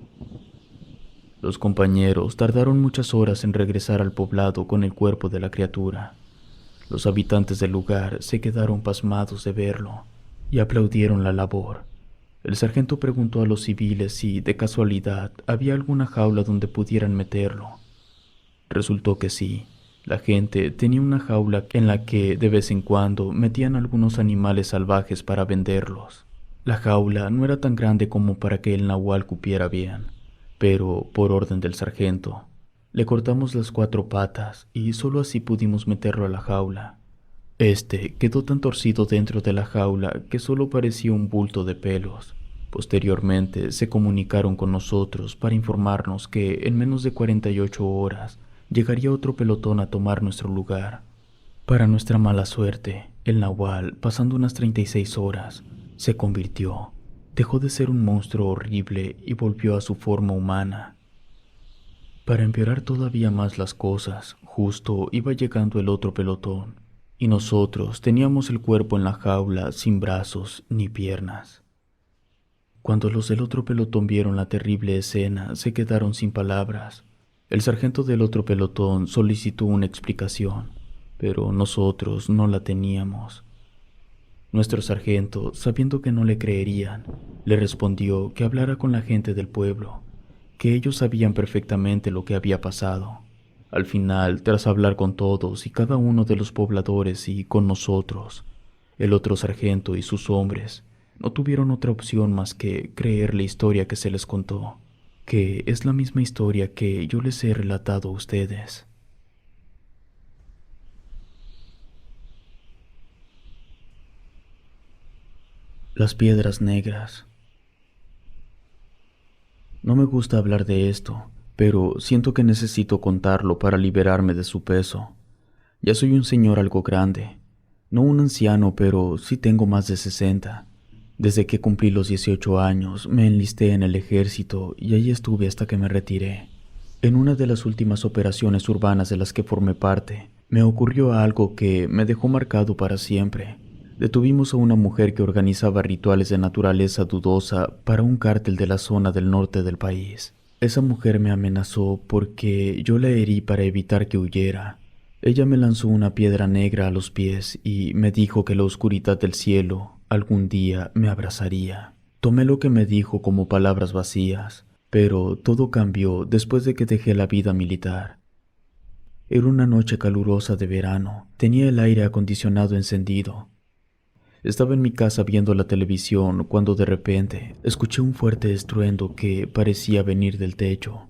Los compañeros tardaron muchas horas en regresar al poblado con el cuerpo de la criatura. Los habitantes del lugar se quedaron pasmados de verlo y aplaudieron la labor. El sargento preguntó a los civiles si, de casualidad, había alguna jaula donde pudieran meterlo. Resultó que sí. La gente tenía una jaula en la que de vez en cuando metían algunos animales salvajes para venderlos. La jaula no era tan grande como para que el nahual cupiera bien, pero por orden del sargento, le cortamos las 4 patas y solo así pudimos meterlo a la jaula. Este quedó tan torcido dentro de la jaula que solo parecía un bulto de pelos. Posteriormente se comunicaron con nosotros para informarnos que en menos de 48 horas llegaría otro pelotón a tomar nuestro lugar. Para nuestra mala suerte, el nahual, pasando unas 36 horas, se convirtió. Dejó de ser un monstruo horrible y volvió a su forma humana. Para empeorar todavía más las cosas, justo iba llegando el otro pelotón, y nosotros teníamos el cuerpo en la jaula sin brazos ni piernas. Cuando los del otro pelotón vieron la terrible escena, se quedaron sin palabras. El sargento del otro pelotón solicitó una explicación, pero nosotros no la teníamos. Nuestro sargento, sabiendo que no le creerían, le respondió que hablara con la gente del pueblo, que ellos sabían perfectamente lo que había pasado. Al final, tras hablar con todos y cada uno de los pobladores y con nosotros, el otro sargento y sus hombres no tuvieron otra opción más que creer la historia que se les contó, que es la misma historia que yo les he relatado a ustedes. Las piedras negras. No me gusta hablar de esto, pero siento que necesito contarlo para liberarme de su peso. Ya soy un señor algo grande, no un anciano, pero sí tengo más de 60. Desde que cumplí los 18 años, me enlisté en el ejército y allí estuve hasta que me retiré. En una de las últimas operaciones urbanas de las que formé parte, me ocurrió algo que me dejó marcado para siempre. Detuvimos a una mujer que organizaba rituales de naturaleza dudosa para un cártel de la zona del norte del país. Esa mujer me amenazó porque yo la herí para evitar que huyera. Ella me lanzó una piedra negra a los pies y me dijo que la oscuridad del cielo algún día me abrazaría. Tomé lo que me dijo como palabras vacías, pero todo cambió después de que dejé la vida militar. Era una noche calurosa de verano, tenía el aire acondicionado encendido. Estaba en mi casa viendo la televisión cuando de repente escuché un fuerte estruendo que parecía venir del techo.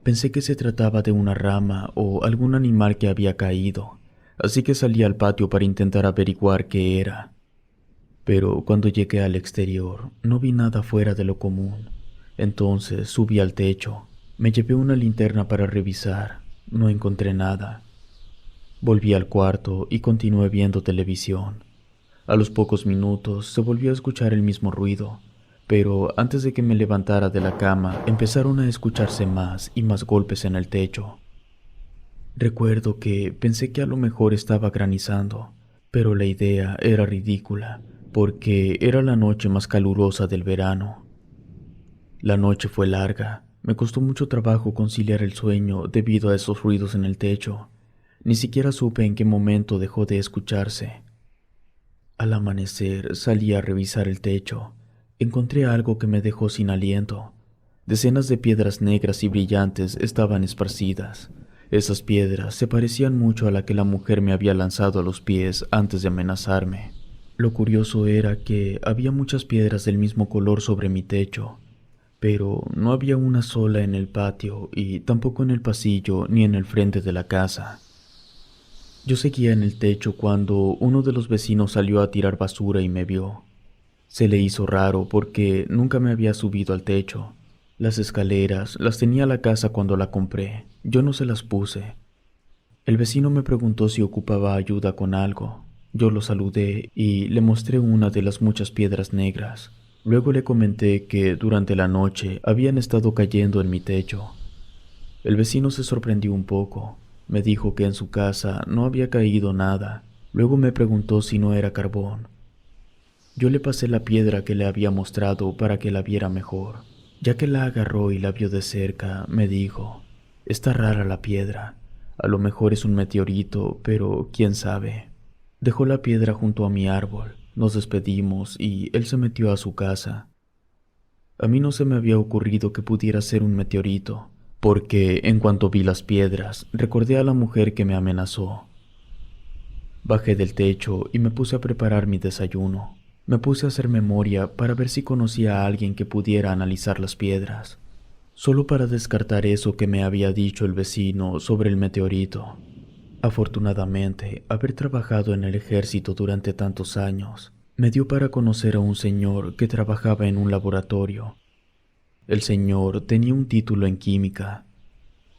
Pensé que se trataba de una rama o algún animal que había caído, así que salí al patio para intentar averiguar qué era. Pero cuando llegué al exterior, no vi nada fuera de lo común. Entonces subí al techo, me llevé una linterna para revisar, no encontré nada. Volví al cuarto y continué viendo televisión. A los pocos minutos se volvió a escuchar el mismo ruido, pero antes de que me levantara de la cama empezaron a escucharse más y más golpes en el techo. Recuerdo que pensé que a lo mejor estaba granizando, pero la idea era ridícula, porque era la noche más calurosa del verano. La noche fue larga, me costó mucho trabajo conciliar el sueño debido a esos ruidos en el techo. Ni siquiera supe en qué momento dejó de escucharse. Al amanecer salí a revisar el techo. Encontré algo que me dejó sin aliento. Decenas de piedras negras y brillantes estaban esparcidas. Esas piedras se parecían mucho a la que la mujer me había lanzado a los pies antes de amenazarme. Lo curioso era que había muchas piedras del mismo color sobre mi techo, pero no había una sola en el patio y tampoco en el pasillo ni en el frente de la casa. Yo seguía en el techo cuando uno de los vecinos salió a tirar basura y me vio. Se le hizo raro porque nunca me había subido al techo. Las escaleras las tenía la casa cuando la compré, yo no se las puse. El vecino me preguntó si ocupaba ayuda con algo. Yo lo saludé y le mostré una de las muchas piedras negras. Luego le comenté que durante la noche habían estado cayendo en mi techo. El vecino se sorprendió un poco. Me dijo que en su casa no había caído nada. Luego me preguntó si no era carbón. Yo le pasé la piedra que le había mostrado para que la viera mejor. Ya que la agarró y la vio de cerca, me dijo: «Está rara la piedra. A lo mejor es un meteorito, pero quién sabe». Dejó la piedra junto a mi árbol. Nos despedimos y él se metió a su casa. A mí no se me había ocurrido que pudiera ser un meteorito, porque en cuanto vi las piedras, recordé a la mujer que me amenazó. Bajé del techo y me puse a preparar mi desayuno. Me puse a hacer memoria para ver si conocía a alguien que pudiera analizar las piedras, solo para descartar eso que me había dicho el vecino sobre el meteorito. Afortunadamente, haber trabajado en el ejército durante tantos años me dio para conocer a un señor que trabajaba en un laboratorio. El señor tenía un título en química.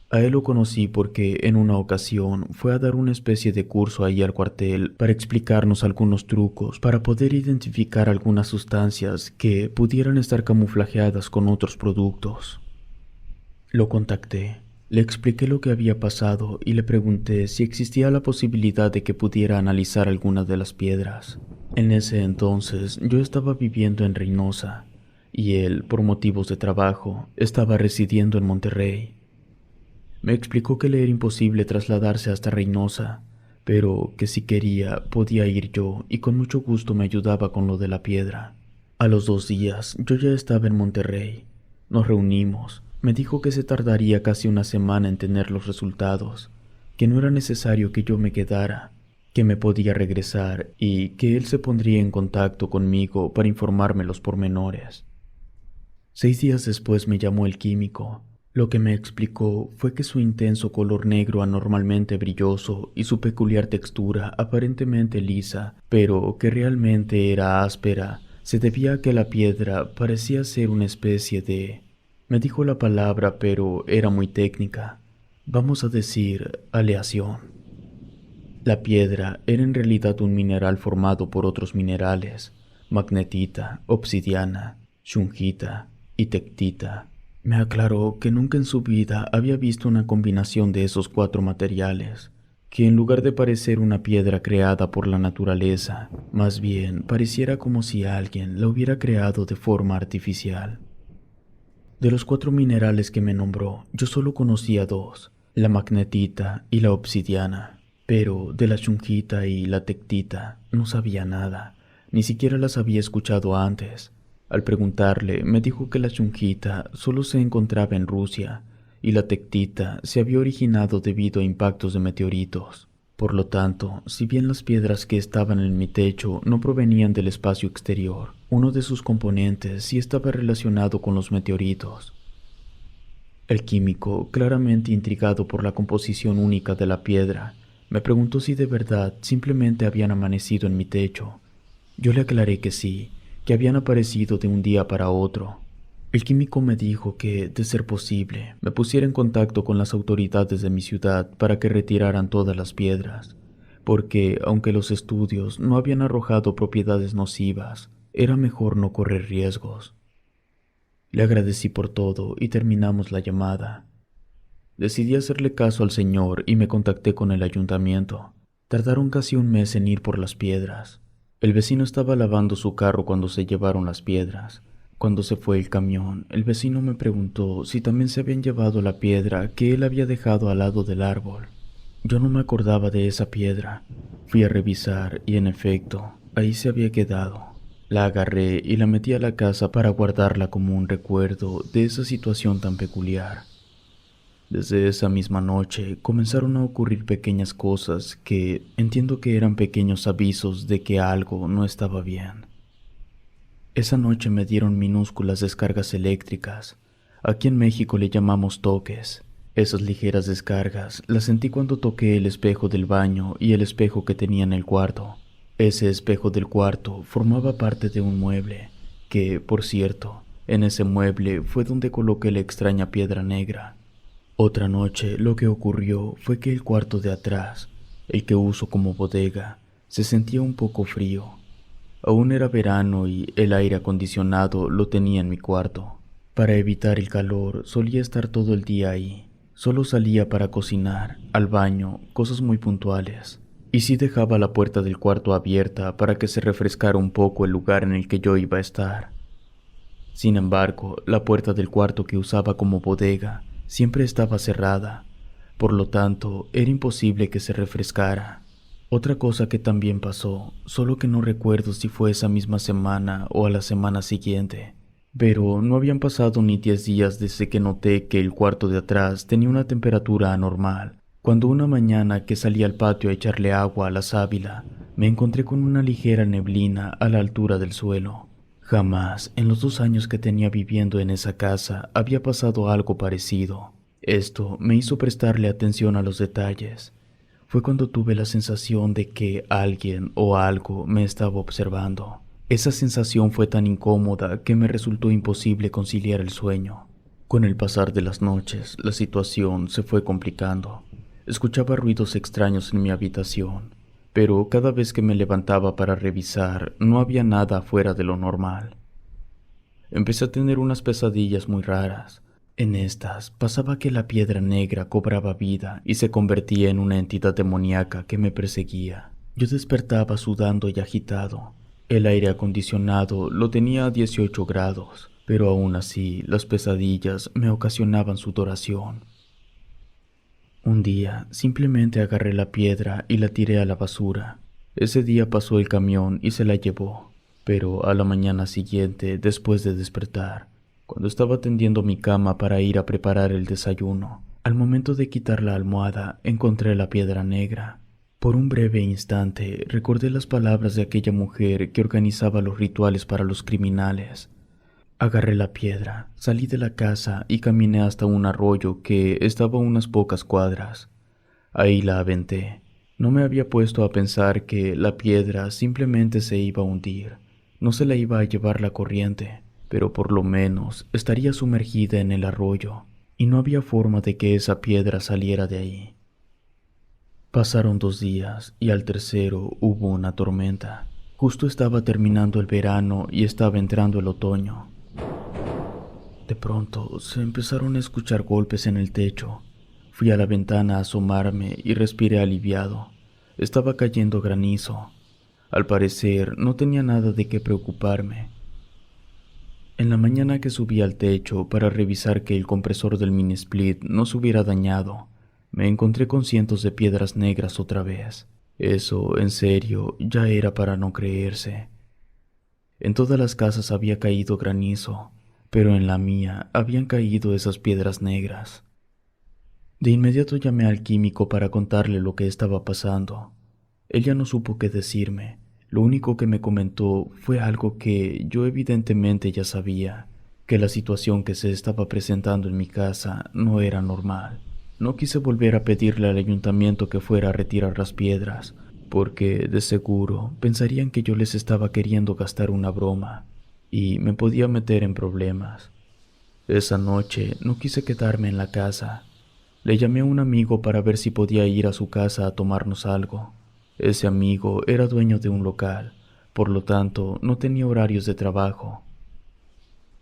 A él lo conocí porque en una ocasión fue a dar una especie de curso ahí al cuartel para explicarnos algunos trucos para poder identificar algunas sustancias que pudieran estar camuflajeadas con otros productos. Lo contacté, le expliqué lo que había pasado y le pregunté si existía la posibilidad de que pudiera analizar algunas de las piedras. En ese entonces yo estaba viviendo en Reynosa y él, por motivos de trabajo, estaba residiendo en Monterrey. Me explicó que le era imposible trasladarse hasta Reynosa, pero que si quería podía ir yo y con mucho gusto me ayudaba con lo de la piedra. A los 2 días yo ya estaba en Monterrey. Nos reunimos. Me dijo que se tardaría casi una semana en tener los resultados, que no era necesario que yo me quedara, que me podía regresar y que él se pondría en contacto conmigo para informarme los pormenores. 6 días después me llamó el químico. Lo que me explicó fue que su intenso color negro anormalmente brilloso y su peculiar textura aparentemente lisa, pero que realmente era áspera, se debía a que la piedra parecía ser una especie de... Me dijo la palabra, pero era muy técnica. Vamos a decir, aleación. La piedra era en realidad un mineral formado por otros minerales: magnetita, obsidiana, shungita y tectita. Me aclaró que nunca en su vida había visto una combinación de esos 4 materiales, que en lugar de parecer una piedra creada por la naturaleza, más bien pareciera como si alguien la hubiera creado de forma artificial. De los 4 minerales que me nombró, yo solo conocía 2, la magnetita y la obsidiana, pero de la shungita y la tectita no sabía nada, ni siquiera las había escuchado antes. Al preguntarle, me dijo que la shungita solo se encontraba en Rusia y la tectita se había originado debido a impactos de meteoritos. Por lo tanto, si bien las piedras que estaban en mi techo no provenían del espacio exterior, uno de sus componentes sí estaba relacionado con los meteoritos. El químico, claramente intrigado por la composición única de la piedra, me preguntó si de verdad simplemente habían amanecido en mi techo. Yo le aclaré que sí, que habían aparecido de un día para otro. El químico me dijo que, de ser posible, me pusiera en contacto con las autoridades de mi ciudad para que retiraran todas las piedras, porque, aunque los estudios no habían arrojado propiedades nocivas, era mejor no correr riesgos. Le agradecí por todo y terminamos la llamada. Decidí hacerle caso al señor y me contacté con el ayuntamiento. Tardaron casi un mes en ir por las piedras. El vecino estaba lavando su carro cuando se llevaron las piedras. Cuando se fue el camión, el vecino me preguntó si también se habían llevado la piedra que él había dejado al lado del árbol. Yo no me acordaba de esa piedra. Fui a revisar y en efecto, ahí se había quedado. La agarré y la metí a la casa para guardarla como un recuerdo de esa situación tan peculiar. Desde esa misma noche comenzaron a ocurrir pequeñas cosas que entiendo que eran pequeños avisos de que algo no estaba bien. Esa noche me dieron minúsculas descargas eléctricas. Aquí en México le llamamos toques. Esas ligeras descargas las sentí cuando toqué el espejo del baño y el espejo que tenía en el cuarto. Ese espejo del cuarto formaba parte de un mueble, que, por cierto, en ese mueble fue donde coloqué la extraña piedra negra. Otra noche lo que ocurrió fue que el cuarto de atrás, el que uso como bodega, se sentía un poco frío. Aún era verano y el aire acondicionado lo tenía en mi cuarto. Para evitar el calor solía estar todo el día ahí. Solo salía para cocinar, al baño, cosas muy puntuales. Y sí dejaba la puerta del cuarto abierta para que se refrescara un poco el lugar en el que yo iba a estar. Sin embargo, la puerta del cuarto que usaba como bodega siempre estaba cerrada, por lo tanto era imposible que se refrescara. Otra cosa que también pasó, solo que no recuerdo si fue esa misma semana o a la semana siguiente, pero no habían pasado ni 10 días desde que noté que el cuarto de atrás tenía una temperatura anormal, cuando una mañana que salí al patio a echarle agua a la sábila, me encontré con una ligera neblina a la altura del suelo. Jamás, en los 2 años que tenía viviendo en esa casa, había pasado algo parecido. Esto me hizo prestarle atención a los detalles. Fue cuando tuve la sensación de que alguien o algo me estaba observando. Esa sensación fue tan incómoda que me resultó imposible conciliar el sueño. Con el pasar de las noches, la situación se fue complicando. Escuchaba ruidos extraños en mi habitación, pero cada vez que me levantaba para revisar, no había nada fuera de lo normal. Empecé a tener unas pesadillas muy raras. En estas pasaba que la piedra negra cobraba vida y se convertía en una entidad demoníaca que me perseguía. Yo despertaba sudando y agitado. El aire acondicionado lo tenía a 18 grados, pero aún así las pesadillas me ocasionaban sudoración. Un día simplemente agarré la piedra y la tiré a la basura. Ese día pasó el camión y se la llevó, pero a la mañana siguiente, después de despertar, cuando estaba tendiendo mi cama para ir a preparar el desayuno, al momento de quitar la almohada encontré la piedra negra. Por un breve instante recordé las palabras de aquella mujer que organizaba los rituales para los criminales. Agarré la piedra, salí de la casa y caminé hasta un arroyo que estaba a unas pocas cuadras. Ahí la aventé. No me había puesto a pensar que la piedra simplemente se iba a hundir. No se la iba a llevar la corriente, pero por lo menos estaría sumergida en el arroyo, y no había forma de que esa piedra saliera de ahí. Pasaron 2 días y al tercero hubo una tormenta. Justo estaba terminando el verano y estaba entrando el otoño. De pronto se empezaron a escuchar golpes en el techo. Fui a la ventana a asomarme y respiré aliviado. Estaba cayendo granizo. Al parecer no tenía nada de qué preocuparme. En la mañana que subí al techo para revisar que el compresor del mini split no se hubiera dañado, me encontré con cientos de piedras negras otra vez. Eso, en serio, ya era para no creerse. En todas las casas había caído granizo, pero en la mía habían caído esas piedras negras. De inmediato llamé al químico para contarle lo que estaba pasando. Ella no supo qué decirme. Lo único que me comentó fue algo que yo evidentemente ya sabía, que la situación que se estaba presentando en mi casa no era normal. No quise volver a pedirle al ayuntamiento que fuera a retirar las piedras, porque de seguro pensarían que yo les estaba queriendo gastar una broma, y me podía meter en problemas. Esa noche no quise quedarme en la casa. Le llamé a un amigo para ver si podía ir a su casa a tomarnos algo. Ese amigo era dueño de un local, por lo tanto no tenía horarios de trabajo.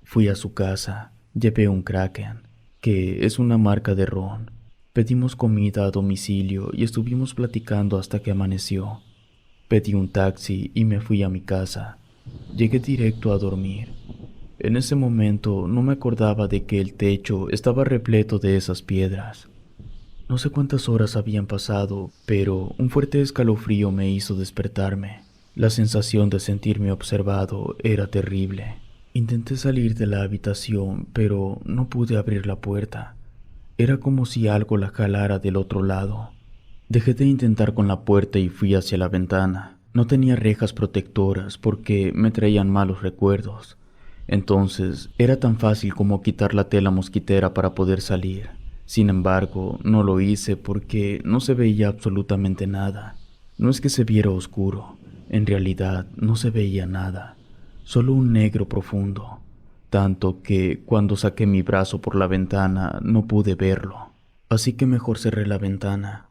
Fui a su casa, llevé un Kraken, que es una marca de ron, Pedimos comida a domicilio y estuvimos platicando hasta que amaneció. Pedí un taxi y me fui a mi casa. Llegué directo a dormir. En ese momento no me acordaba de que el techo estaba repleto de esas piedras. No sé cuántas horas habían pasado, pero un fuerte escalofrío me hizo despertarme. La sensación de sentirme observado era terrible. Intenté salir de la habitación, pero no pude abrir la puerta. Era como si algo la jalara del otro lado. Dejé de intentar con la puerta y fui hacia la ventana. No tenía rejas protectoras porque me traían malos recuerdos. Entonces era tan fácil como quitar la tela mosquitera para poder salir. Sin embargo, no lo hice porque no se veía absolutamente nada. No es que se viera oscuro, en realidad no se veía nada, solo un negro profundo, tanto que cuando saqué mi brazo por la ventana no pude verlo, así que mejor cerré la ventana.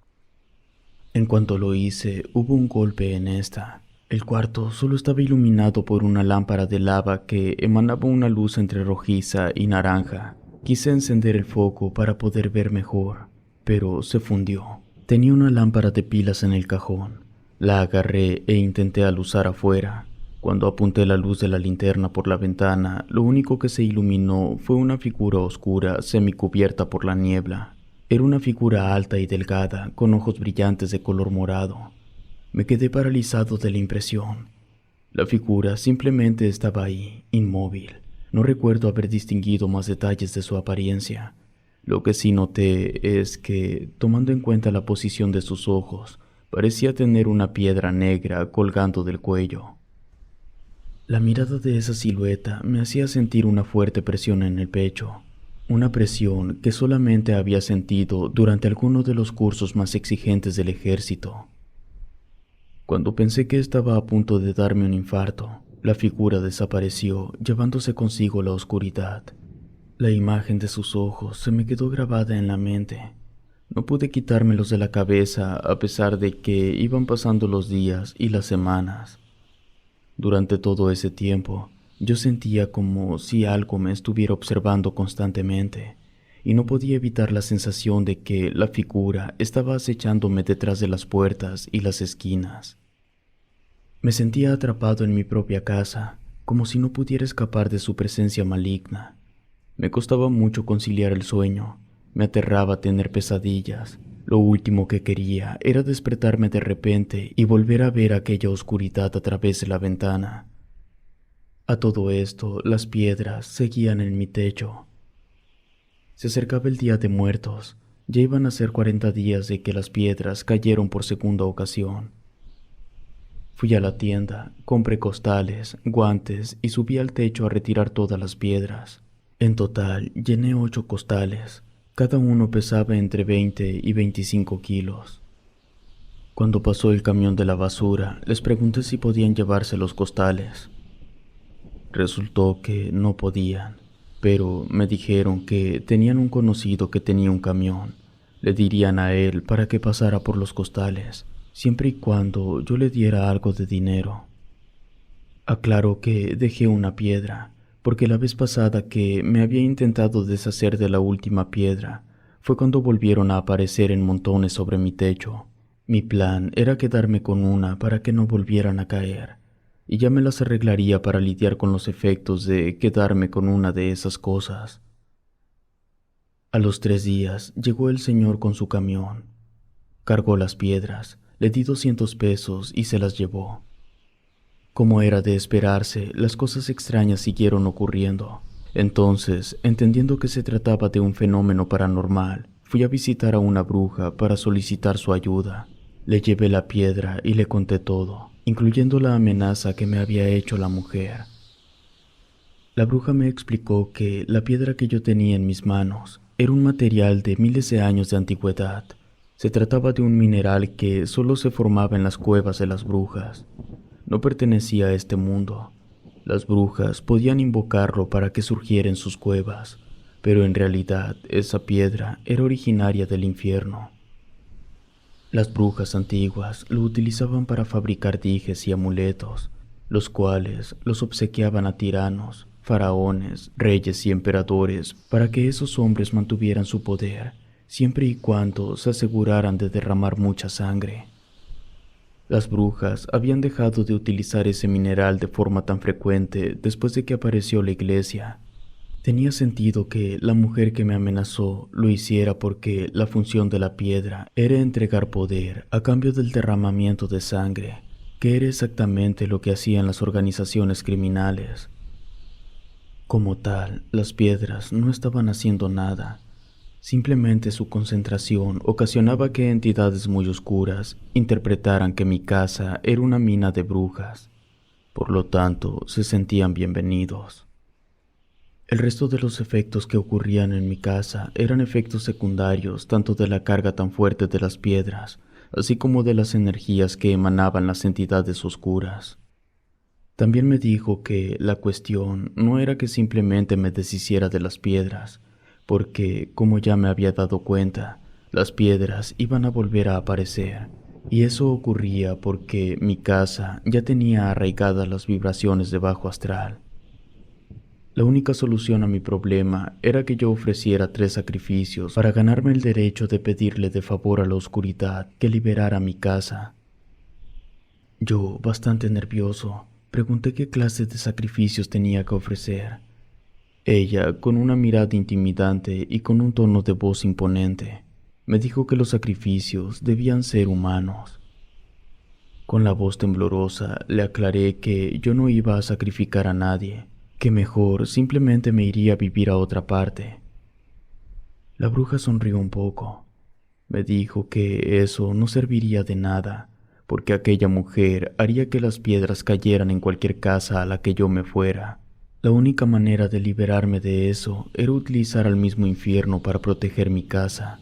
En cuanto lo hice, hubo un golpe en esta. El cuarto solo estaba iluminado por una lámpara de lava que emanaba una luz entre rojiza y naranja. Quise encender el foco para poder ver mejor, pero se fundió. Tenía una lámpara de pilas en el cajón. La agarré e intenté aluzar afuera. Cuando apunté la luz de la linterna por la ventana, lo único que se iluminó fue una figura oscura semicubierta por la niebla. Era una figura alta y delgada, con ojos brillantes de color morado. Me quedé paralizado de la impresión. La figura simplemente estaba ahí, inmóvil. No recuerdo haber distinguido más detalles de su apariencia. Lo que sí noté es que, tomando en cuenta la posición de sus ojos, parecía tener una piedra negra colgando del cuello. La mirada de esa silueta me hacía sentir una fuerte presión en el pecho, una presión que solamente había sentido durante alguno de los cursos más exigentes del ejército. Cuando pensé que estaba a punto de darme un infarto, la figura desapareció, llevándose consigo la oscuridad. La imagen de sus ojos se me quedó grabada en la mente. No pude quitármelos de la cabeza a pesar de que iban pasando los días y las semanas. Durante todo ese tiempo, yo sentía como si algo me estuviera observando constantemente, y no podía evitar la sensación de que la figura estaba acechándome detrás de las puertas y las esquinas. Me sentía atrapado en mi propia casa, como si no pudiera escapar de su presencia maligna. Me costaba mucho conciliar el sueño, me aterraba tener pesadillas. Lo último que quería era despertarme de repente y volver a ver aquella oscuridad a través de la ventana. A todo esto, las piedras seguían en mi techo. Se acercaba el Día de Muertos. Ya iban a ser 40 días de que las piedras cayeron por segunda ocasión. Fui a la tienda, compré costales, guantes y subí al techo a retirar todas las piedras. En total, llené 8 costales. Cada uno pesaba entre 20 y 25 kilos. Cuando pasó el camión de la basura, les pregunté si podían llevarse los costales. Resultó que no podían, pero me dijeron que tenían un conocido que tenía un camión. Le dirían a él para que pasara por los costales, siempre y cuando yo le diera algo de dinero. Aclaro que dejé una piedra, porque la vez pasada que me había intentado deshacer de la última piedra fue cuando volvieron a aparecer en montones sobre mi techo. Mi plan era quedarme con una para que no volvieran a caer, y ya me las arreglaría para lidiar con los efectos de quedarme con una de esas cosas. A los 3 días llegó el señor con su camión. Cargó las piedras, le di 200 pesos y se las llevó. Como era de esperarse, las cosas extrañas siguieron ocurriendo. Entonces, entendiendo que se trataba de un fenómeno paranormal, fui a visitar a una bruja para solicitar su ayuda. Le llevé la piedra y le conté todo, incluyendo la amenaza que me había hecho la mujer. La bruja me explicó que la piedra que yo tenía en mis manos era un material de miles de años de antigüedad. Se trataba de un mineral que solo se formaba en las cuevas de las brujas. No pertenecía a este mundo. Las brujas podían invocarlo para que surgiera en sus cuevas, pero en realidad esa piedra era originaria del infierno. Las brujas antiguas lo utilizaban para fabricar dijes y amuletos, los cuales los obsequiaban a tiranos, faraones, reyes y emperadores para que esos hombres mantuvieran su poder, siempre y cuando se aseguraran de derramar mucha sangre. Las brujas habían dejado de utilizar ese mineral de forma tan frecuente después de que apareció la iglesia. Tenía sentido que la mujer que me amenazó lo hiciera porque la función de la piedra era entregar poder a cambio del derramamiento de sangre, que era exactamente lo que hacían las organizaciones criminales. Como tal, las piedras no estaban haciendo nada. Simplemente su concentración ocasionaba que entidades muy oscuras interpretaran que mi casa era una mina de brujas. Por lo tanto, se sentían bienvenidos. El resto de los efectos que ocurrían en mi casa eran efectos secundarios tanto de la carga tan fuerte de las piedras, así como de las energías que emanaban las entidades oscuras. También me dijo que la cuestión no era que simplemente me deshiciera de las piedras, porque, como ya me había dado cuenta, las piedras iban a volver a aparecer, y eso ocurría porque mi casa ya tenía arraigadas las vibraciones de bajo astral. La única solución a mi problema era que yo ofreciera 3 sacrificios para ganarme el derecho de pedirle de favor a la oscuridad que liberara mi casa. Yo, bastante nervioso, pregunté qué clase de sacrificios tenía que ofrecer. Ella, con una mirada intimidante y con un tono de voz imponente, me dijo que los sacrificios debían ser humanos. Con la voz temblorosa le aclaré que yo no iba a sacrificar a nadie, que mejor simplemente me iría a vivir a otra parte. La bruja sonrió un poco. Me dijo que eso no serviría de nada, porque aquella mujer haría que las piedras cayeran en cualquier casa a la que yo me fuera. La única manera de liberarme de eso era utilizar al mismo infierno para proteger mi casa.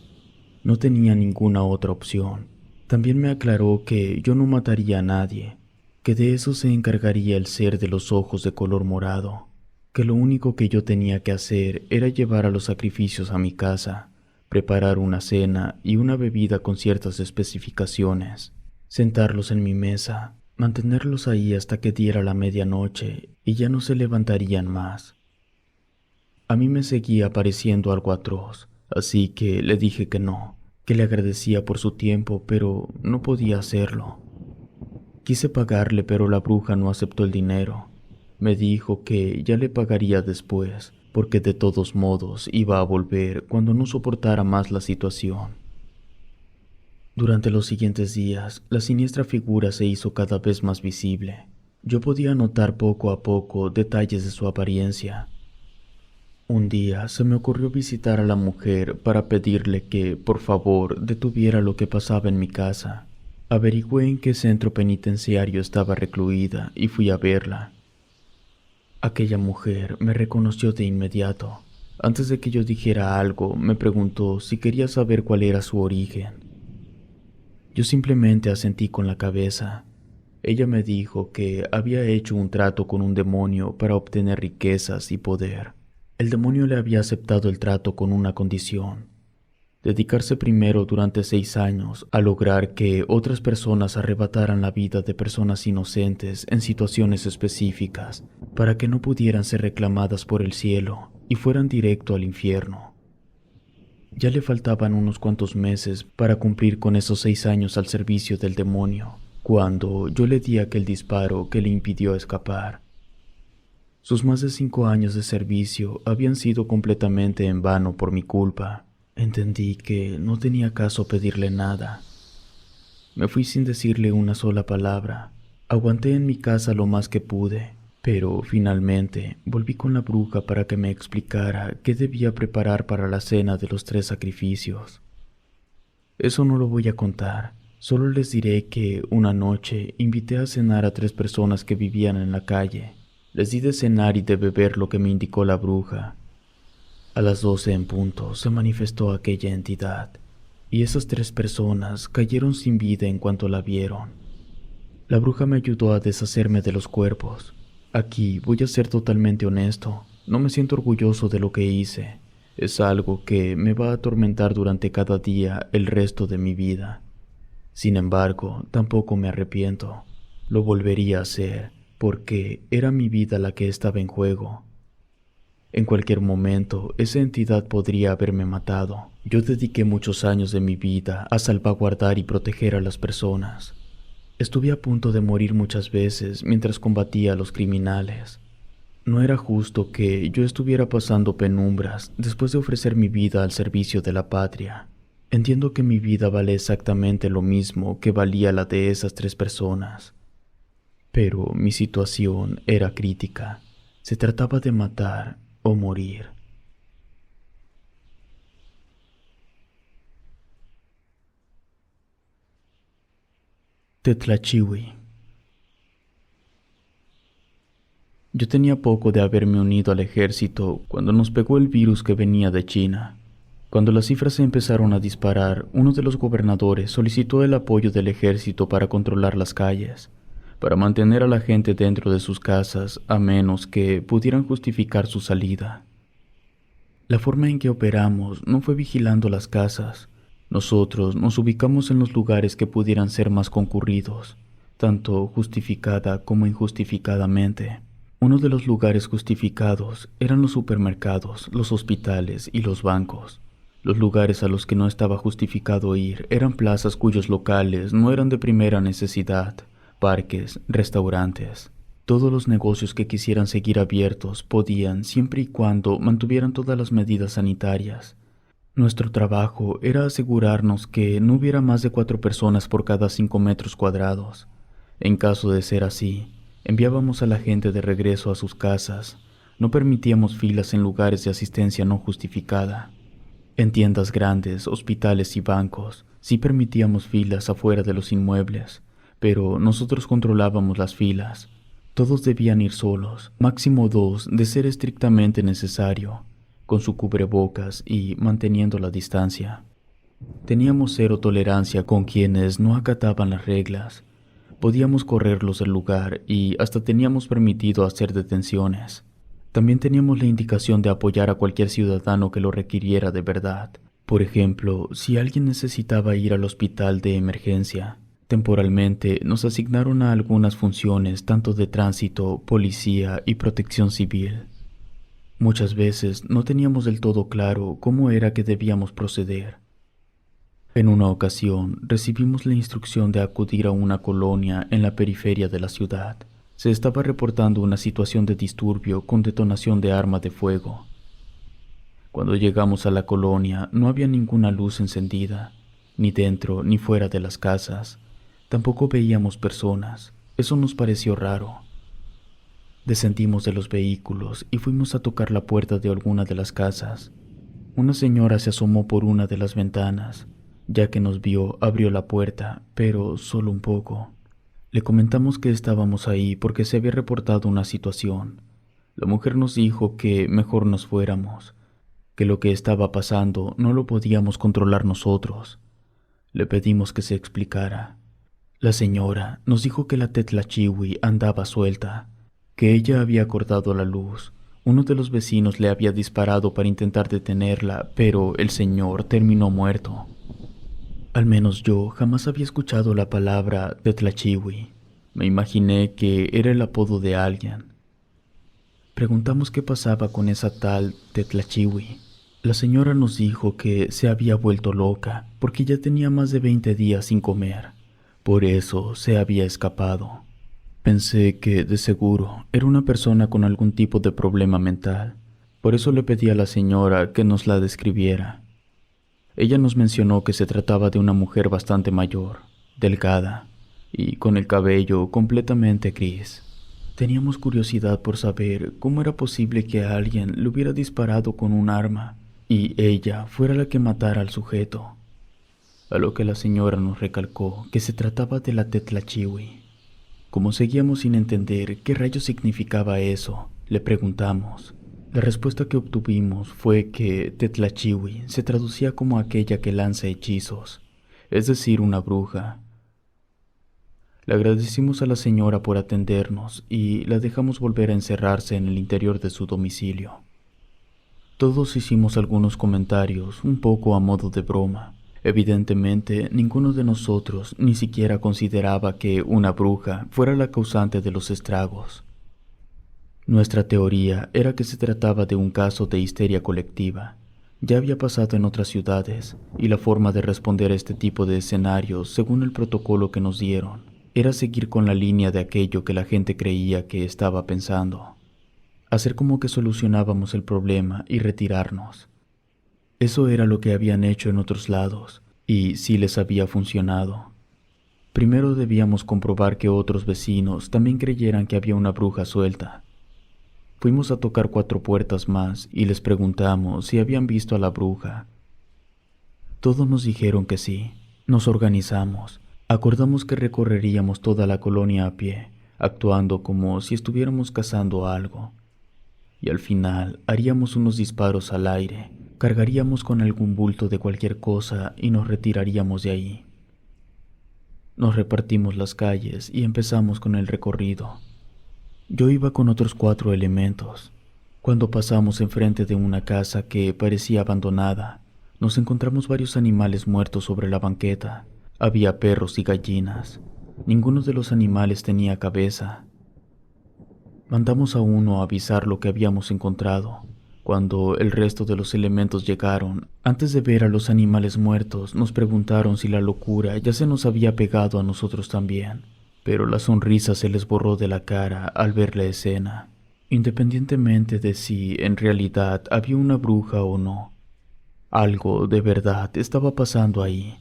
No tenía ninguna otra opción. También me aclaró que yo no mataría a nadie, que de eso se encargaría el ser de los ojos de color morado, que lo único que yo tenía que hacer era llevar a los sacrificios a mi casa, preparar una cena y una bebida con ciertas especificaciones, sentarlos en mi mesa, mantenerlos ahí hasta que diera la medianoche y ya no se levantarían más. A mí me seguía pareciendo algo atroz, así que le dije que no, que le agradecía por su tiempo, pero no podía hacerlo. Quise pagarle, pero la bruja no aceptó el dinero. Me dijo que ya le pagaría después, porque de todos modos iba a volver cuando no soportara más la situación. Durante los siguientes días, la siniestra figura se hizo cada vez más visible. Yo podía notar poco a poco detalles de su apariencia. Un día se me ocurrió visitar a la mujer para pedirle que, por favor, detuviera lo que pasaba en mi casa. Averigüé en qué centro penitenciario estaba recluida y fui a verla. Aquella mujer me reconoció de inmediato. Antes de que yo dijera algo, me preguntó si quería saber cuál era su origen. Yo simplemente asentí con la cabeza. Ella me dijo que había hecho un trato con un demonio para obtener riquezas y poder. El demonio le había aceptado el trato con una condición: dedicarse primero durante 6 años a lograr que otras personas arrebataran la vida de personas inocentes en situaciones específicas, para que no pudieran ser reclamadas por el cielo y fueran directo al infierno. Ya le faltaban unos cuantos meses para cumplir con esos 6 años al servicio del demonio, cuando yo le di aquel disparo que le impidió escapar. Sus más de 5 años de servicio habían sido completamente en vano por mi culpa. Entendí que no tenía caso pedirle nada. Me fui sin decirle una sola palabra. Aguanté en mi casa lo más que pude, pero finalmente volví con la bruja para que me explicara qué debía preparar para la cena de los 3 sacrificios. Eso no lo voy a contar, solo les diré que una noche invité a cenar a 3 personas que vivían en la calle. Les di de cenar y de beber lo que me indicó la bruja. A las 12 en punto se manifestó aquella entidad, y esas 3 personas cayeron sin vida en cuanto la vieron. La bruja me ayudó a deshacerme de los cuerpos. Aquí voy a ser totalmente honesto, no me siento orgulloso de lo que hice. Es algo que me va a atormentar durante cada día el resto de mi vida. Sin embargo, tampoco me arrepiento. Lo volvería a hacer, porque era mi vida la que estaba en juego. En cualquier momento, esa entidad podría haberme matado. Yo dediqué muchos años de mi vida a salvaguardar y proteger a las personas. Estuve a punto de morir muchas veces mientras combatía a los criminales. No era justo que yo estuviera pasando penumbras después de ofrecer mi vida al servicio de la patria. Entiendo que mi vida vale exactamente lo mismo que valía la de esas 3 personas. Pero mi situación era crítica. Se trataba de matar o morir. Tetlachiwi. Yo tenía poco de haberme unido al ejército cuando nos pegó el virus que venía de China. Cuando las cifras se empezaron a disparar, uno de los gobernadores solicitó el apoyo del ejército para controlar las calles, para mantener a la gente dentro de sus casas a menos que pudieran justificar su salida. La forma en que operamos no fue vigilando las casas. Nosotros nos ubicamos en los lugares que pudieran ser más concurridos, tanto justificada como injustificadamente. Uno de los lugares justificados eran los supermercados, los hospitales y los bancos. Los lugares a los que no estaba justificado ir eran plazas cuyos locales no eran de primera necesidad, parques, restaurantes. Todos los negocios que quisieran seguir abiertos podían siempre y cuando mantuvieran todas las medidas sanitarias. Nuestro trabajo era asegurarnos que no hubiera más de 4 personas por cada 5 metros cuadrados. En caso de ser así, enviábamos a la gente de regreso a sus casas. No permitíamos filas en lugares de asistencia no justificada. En tiendas grandes, hospitales y bancos, sí permitíamos filas afuera de los inmuebles, pero nosotros controlábamos las filas. Todos debían ir solos, máximo 2 de ser estrictamente necesario, con su cubrebocas y manteniendo la distancia. Teníamos cero tolerancia con quienes no acataban las reglas. Podíamos correrlos del lugar y hasta teníamos permitido hacer detenciones. También teníamos la indicación de apoyar a cualquier ciudadano que lo requiriera de verdad. Por ejemplo, si alguien necesitaba ir al hospital de emergencia, temporalmente nos asignaron a algunas funciones tanto de tránsito, policía y protección civil. Muchas veces no teníamos del todo claro cómo era que debíamos proceder. En una ocasión, recibimos la instrucción de acudir a una colonia en la periferia de la ciudad. Se estaba reportando una situación de disturbio con detonación de arma de fuego. Cuando llegamos a la colonia, no había ninguna luz encendida, ni dentro ni fuera de las casas. Tampoco veíamos personas. Eso nos pareció raro. Descendimos de los vehículos y fuimos a tocar la puerta de alguna de las casas. Una señora se asomó por una de las ventanas. Ya que nos vio, abrió la puerta, pero solo un poco. Le comentamos que estábamos ahí porque se había reportado una situación. La mujer nos dijo que mejor nos fuéramos, que lo que estaba pasando no lo podíamos controlar nosotros. Le pedimos que se explicara. La señora nos dijo que la Tetlachiwi andaba suelta, que ella había cortado la luz. Uno de los vecinos le había disparado para intentar detenerla, pero el señor terminó muerto. Al menos yo jamás había escuchado la palabra Tetlachiwi. Me imaginé que era el apodo de alguien. Preguntamos qué pasaba con esa tal Tetlachiwi. La señora nos dijo que se había vuelto loca porque ya tenía más de 20 días sin comer. Por eso se había escapado. Pensé que, de seguro, era una persona con algún tipo de problema mental. Por eso le pedí a la señora que nos la describiera. Ella nos mencionó que se trataba de una mujer bastante mayor, delgada y con el cabello completamente gris. Teníamos curiosidad por saber cómo era posible que a alguien le hubiera disparado con un arma y ella fuera la que matara al sujeto. A lo que la señora nos recalcó que se trataba de la Tetlachiwi. Como seguíamos sin entender qué rayos significaba eso, le preguntamos. La respuesta que obtuvimos fue que Tetlachiwi se traducía como aquella que lanza hechizos, es decir, una bruja. Le agradecimos a la señora por atendernos y la dejamos volver a encerrarse en el interior de su domicilio. Todos hicimos algunos comentarios, un poco a modo de broma. Evidentemente, ninguno de nosotros ni siquiera consideraba que una bruja fuera la causante de los estragos. Nuestra teoría era que se trataba de un caso de histeria colectiva. Ya había pasado en otras ciudades, y la forma de responder a este tipo de escenarios, según el protocolo que nos dieron, era seguir con la línea de aquello que la gente creía que estaba pensando. Hacer como que solucionábamos el problema y retirarnos. Eso era lo que habían hecho en otros lados, y sí les había funcionado. Primero debíamos comprobar que otros vecinos también creyeran que había una bruja suelta. Fuimos a tocar 4 puertas más y les preguntamos si habían visto a la bruja. Todos nos dijeron que sí. Nos organizamos. Acordamos que recorreríamos toda la colonia a pie, actuando como si estuviéramos cazando algo. Y al final haríamos unos disparos al aire, cargaríamos con algún bulto de cualquier cosa y nos retiraríamos de ahí. Nos repartimos las calles y empezamos con el recorrido. Yo iba con otros 4 elementos. Cuando pasamos enfrente de una casa que parecía abandonada, nos encontramos varios animales muertos sobre la banqueta. Había perros y gallinas. Ninguno de los animales tenía cabeza. Mandamos a uno a avisar lo que habíamos encontrado. Cuando el resto de los elementos llegaron, antes de ver a los animales muertos, nos preguntaron si la locura ya se nos había pegado a nosotros también, pero la sonrisa se les borró de la cara al ver la escena, independientemente de si en realidad había una bruja o no. Algo de verdad estaba pasando ahí.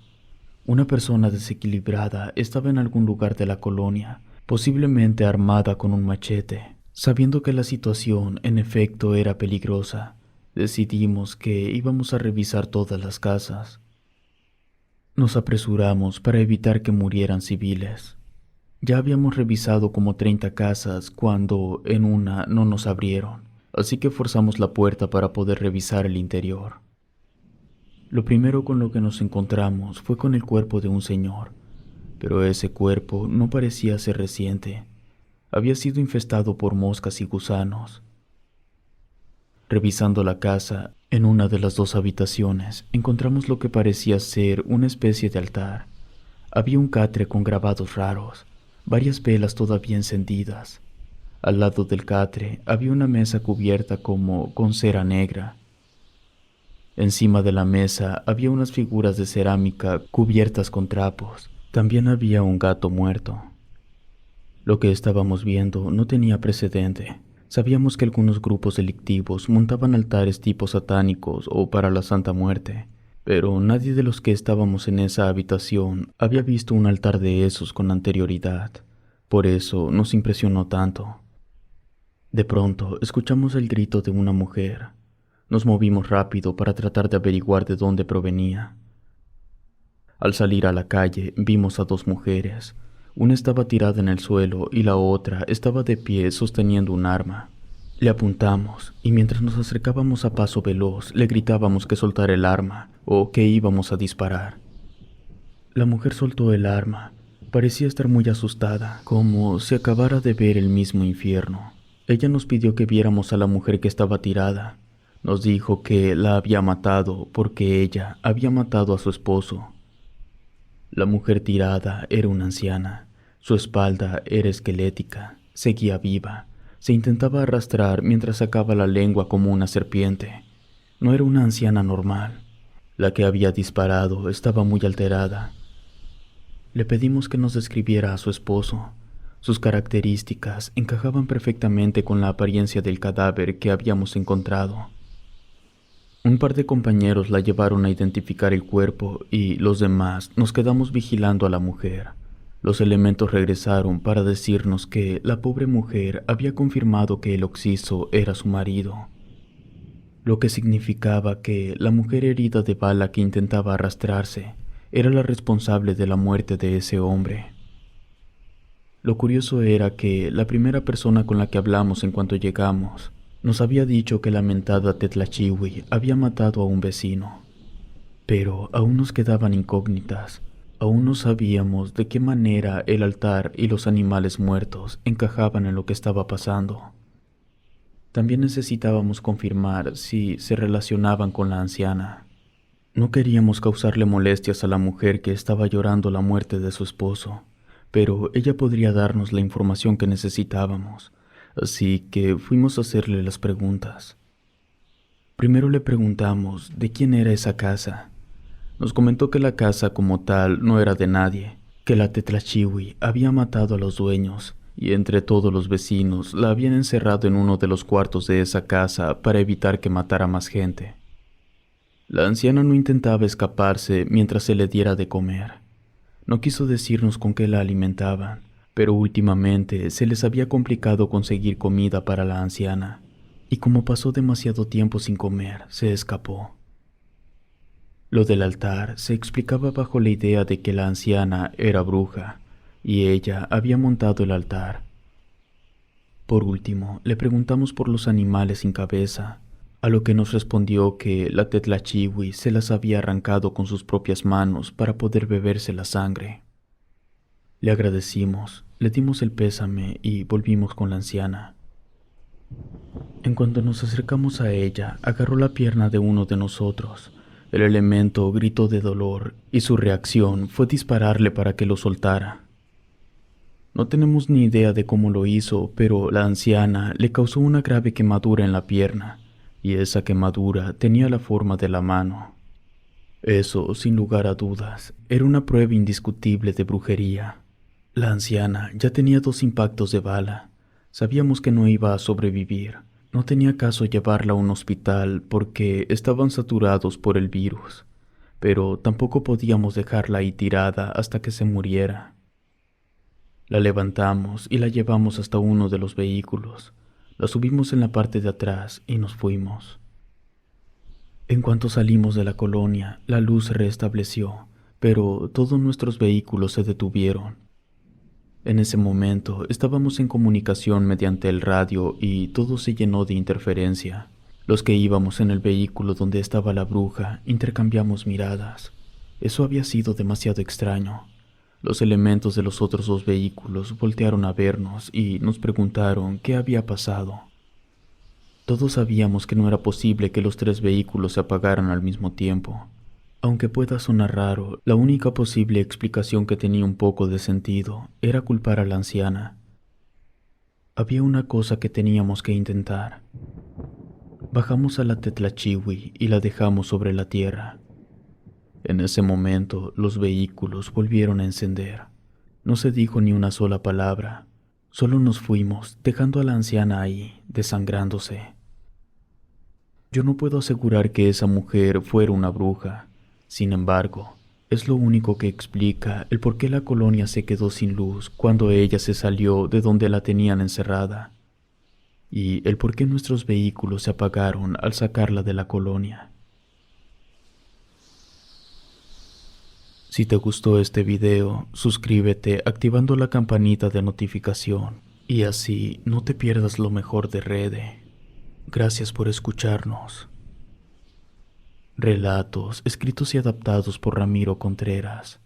Una persona desequilibrada estaba en algún lugar de la colonia, posiblemente armada con un machete. Sabiendo que la situación en efecto era peligrosa, decidimos que íbamos a revisar todas las casas. Nos apresuramos para evitar que murieran civiles. Ya habíamos revisado como 30 casas cuando en una no nos abrieron, así que forzamos la puerta para poder revisar el interior. Lo primero con lo que nos encontramos fue con el cuerpo de un señor, pero ese cuerpo no parecía ser reciente. Había sido infestado por moscas y gusanos. Revisando la casa, en una de las 2 habitaciones, encontramos lo que parecía ser una especie de altar. Había un catre con grabados raros, varias velas todavía encendidas. Al lado del catre había una mesa cubierta como con cera negra. Encima de la mesa había unas figuras de cerámica cubiertas con trapos. También había un gato muerto. Lo que estábamos viendo no tenía precedente. Sabíamos que algunos grupos delictivos montaban altares tipo satánicos o para la Santa Muerte, pero nadie de los que estábamos en esa habitación había visto un altar de esos con anterioridad. Por eso nos impresionó tanto. De pronto escuchamos el grito de una mujer. Nos movimos rápido para tratar de averiguar de dónde provenía. Al salir a la calle vimos a 2 mujeres. Una estaba tirada en el suelo y la otra estaba de pie sosteniendo un arma. Le apuntamos y mientras nos acercábamos a paso veloz le gritábamos que soltara el arma o que íbamos a disparar. La mujer soltó el arma. Parecía estar muy asustada, como si acabara de ver el mismo infierno. Ella nos pidió que viéramos a la mujer que estaba tirada. Nos dijo que la había matado porque ella había matado a su esposo. La mujer tirada era una anciana. Su espalda era esquelética, seguía viva, se intentaba arrastrar mientras sacaba la lengua como una serpiente. No era una anciana normal. La que había disparado estaba muy alterada. Le pedimos que nos describiera a su esposo. Sus características encajaban perfectamente con la apariencia del cadáver que habíamos encontrado. Un par de compañeros la llevaron a identificar el cuerpo y los demás nos quedamos vigilando a la mujer. Los elementos regresaron para decirnos que la pobre mujer había confirmado que el occiso era su marido, lo que significaba que la mujer herida de bala que intentaba arrastrarse era la responsable de la muerte de ese hombre. Lo curioso era que la primera persona con la que hablamos en cuanto llegamos nos había dicho que la mentada Tetlachiwi había matado a un vecino, pero aún nos quedaban incógnitas. Aún no sabíamos de qué manera el altar y los animales muertos encajaban en lo que estaba pasando. También necesitábamos confirmar si se relacionaban con la anciana. No queríamos causarle molestias a la mujer que estaba llorando la muerte de su esposo, pero ella podría darnos la información que necesitábamos, así que fuimos a hacerle las preguntas. Primero le preguntamos de quién era esa casa. Nos comentó que la casa como tal no era de nadie, que la Tetlachiwi había matado a los dueños y entre todos los vecinos la habían encerrado en uno de los cuartos de esa casa para evitar que matara más gente. La anciana no intentaba escaparse mientras se le diera de comer. No quiso decirnos con qué la alimentaban, pero últimamente se les había complicado conseguir comida para la anciana, y como pasó demasiado tiempo sin comer, se escapó. Lo del altar se explicaba bajo la idea de que la anciana era bruja, y ella había montado el altar. Por último, le preguntamos por los animales sin cabeza, a lo que nos respondió que la Tetlachiwi se las había arrancado con sus propias manos para poder beberse la sangre. Le agradecimos, le dimos el pésame y volvimos con la anciana. En cuanto nos acercamos a ella, agarró la pierna de uno de nosotros. El elemento gritó de dolor y su reacción fue dispararle para que lo soltara. No tenemos ni idea de cómo lo hizo, pero la anciana le causó una grave quemadura en la pierna, y esa quemadura tenía la forma de la mano. Eso, sin lugar a dudas, era una prueba indiscutible de brujería. La anciana ya tenía 2 impactos de bala. Sabíamos que no iba a sobrevivir. No tenía caso llevarla a un hospital porque estaban saturados por el virus, pero tampoco podíamos dejarla ahí tirada hasta que se muriera. La levantamos y la llevamos hasta uno de los vehículos. La subimos en la parte de atrás y nos fuimos. En cuanto salimos de la colonia, la luz se restableció, pero todos nuestros vehículos se detuvieron. En ese momento estábamos en comunicación mediante el radio y todo se llenó de interferencia. Los que íbamos en el vehículo donde estaba la bruja intercambiamos miradas. Eso había sido demasiado extraño. Los elementos de los otros 2 vehículos voltearon a vernos y nos preguntaron qué había pasado. Todos sabíamos que no era posible que los 3 vehículos se apagaran al mismo tiempo. Aunque pueda sonar raro, la única posible explicación que tenía un poco de sentido era culpar a la anciana. Había una cosa que teníamos que intentar. Bajamos a la Tetlachiwi y la dejamos sobre la tierra. En ese momento, los vehículos volvieron a encender. No se dijo ni una sola palabra. Solo nos fuimos, dejando a la anciana ahí, desangrándose. Yo no puedo asegurar que esa mujer fuera una bruja. Sin embargo, es lo único que explica el por qué la colonia se quedó sin luz cuando ella se salió de donde la tenían encerrada, y el por qué nuestros vehículos se apagaron al sacarla de la colonia. Si te gustó este video, suscríbete activando la campanita de notificación y así no te pierdas lo mejor de Rede. Gracias por escucharnos. Relatos escritos y adaptados por Ramiro Contreras.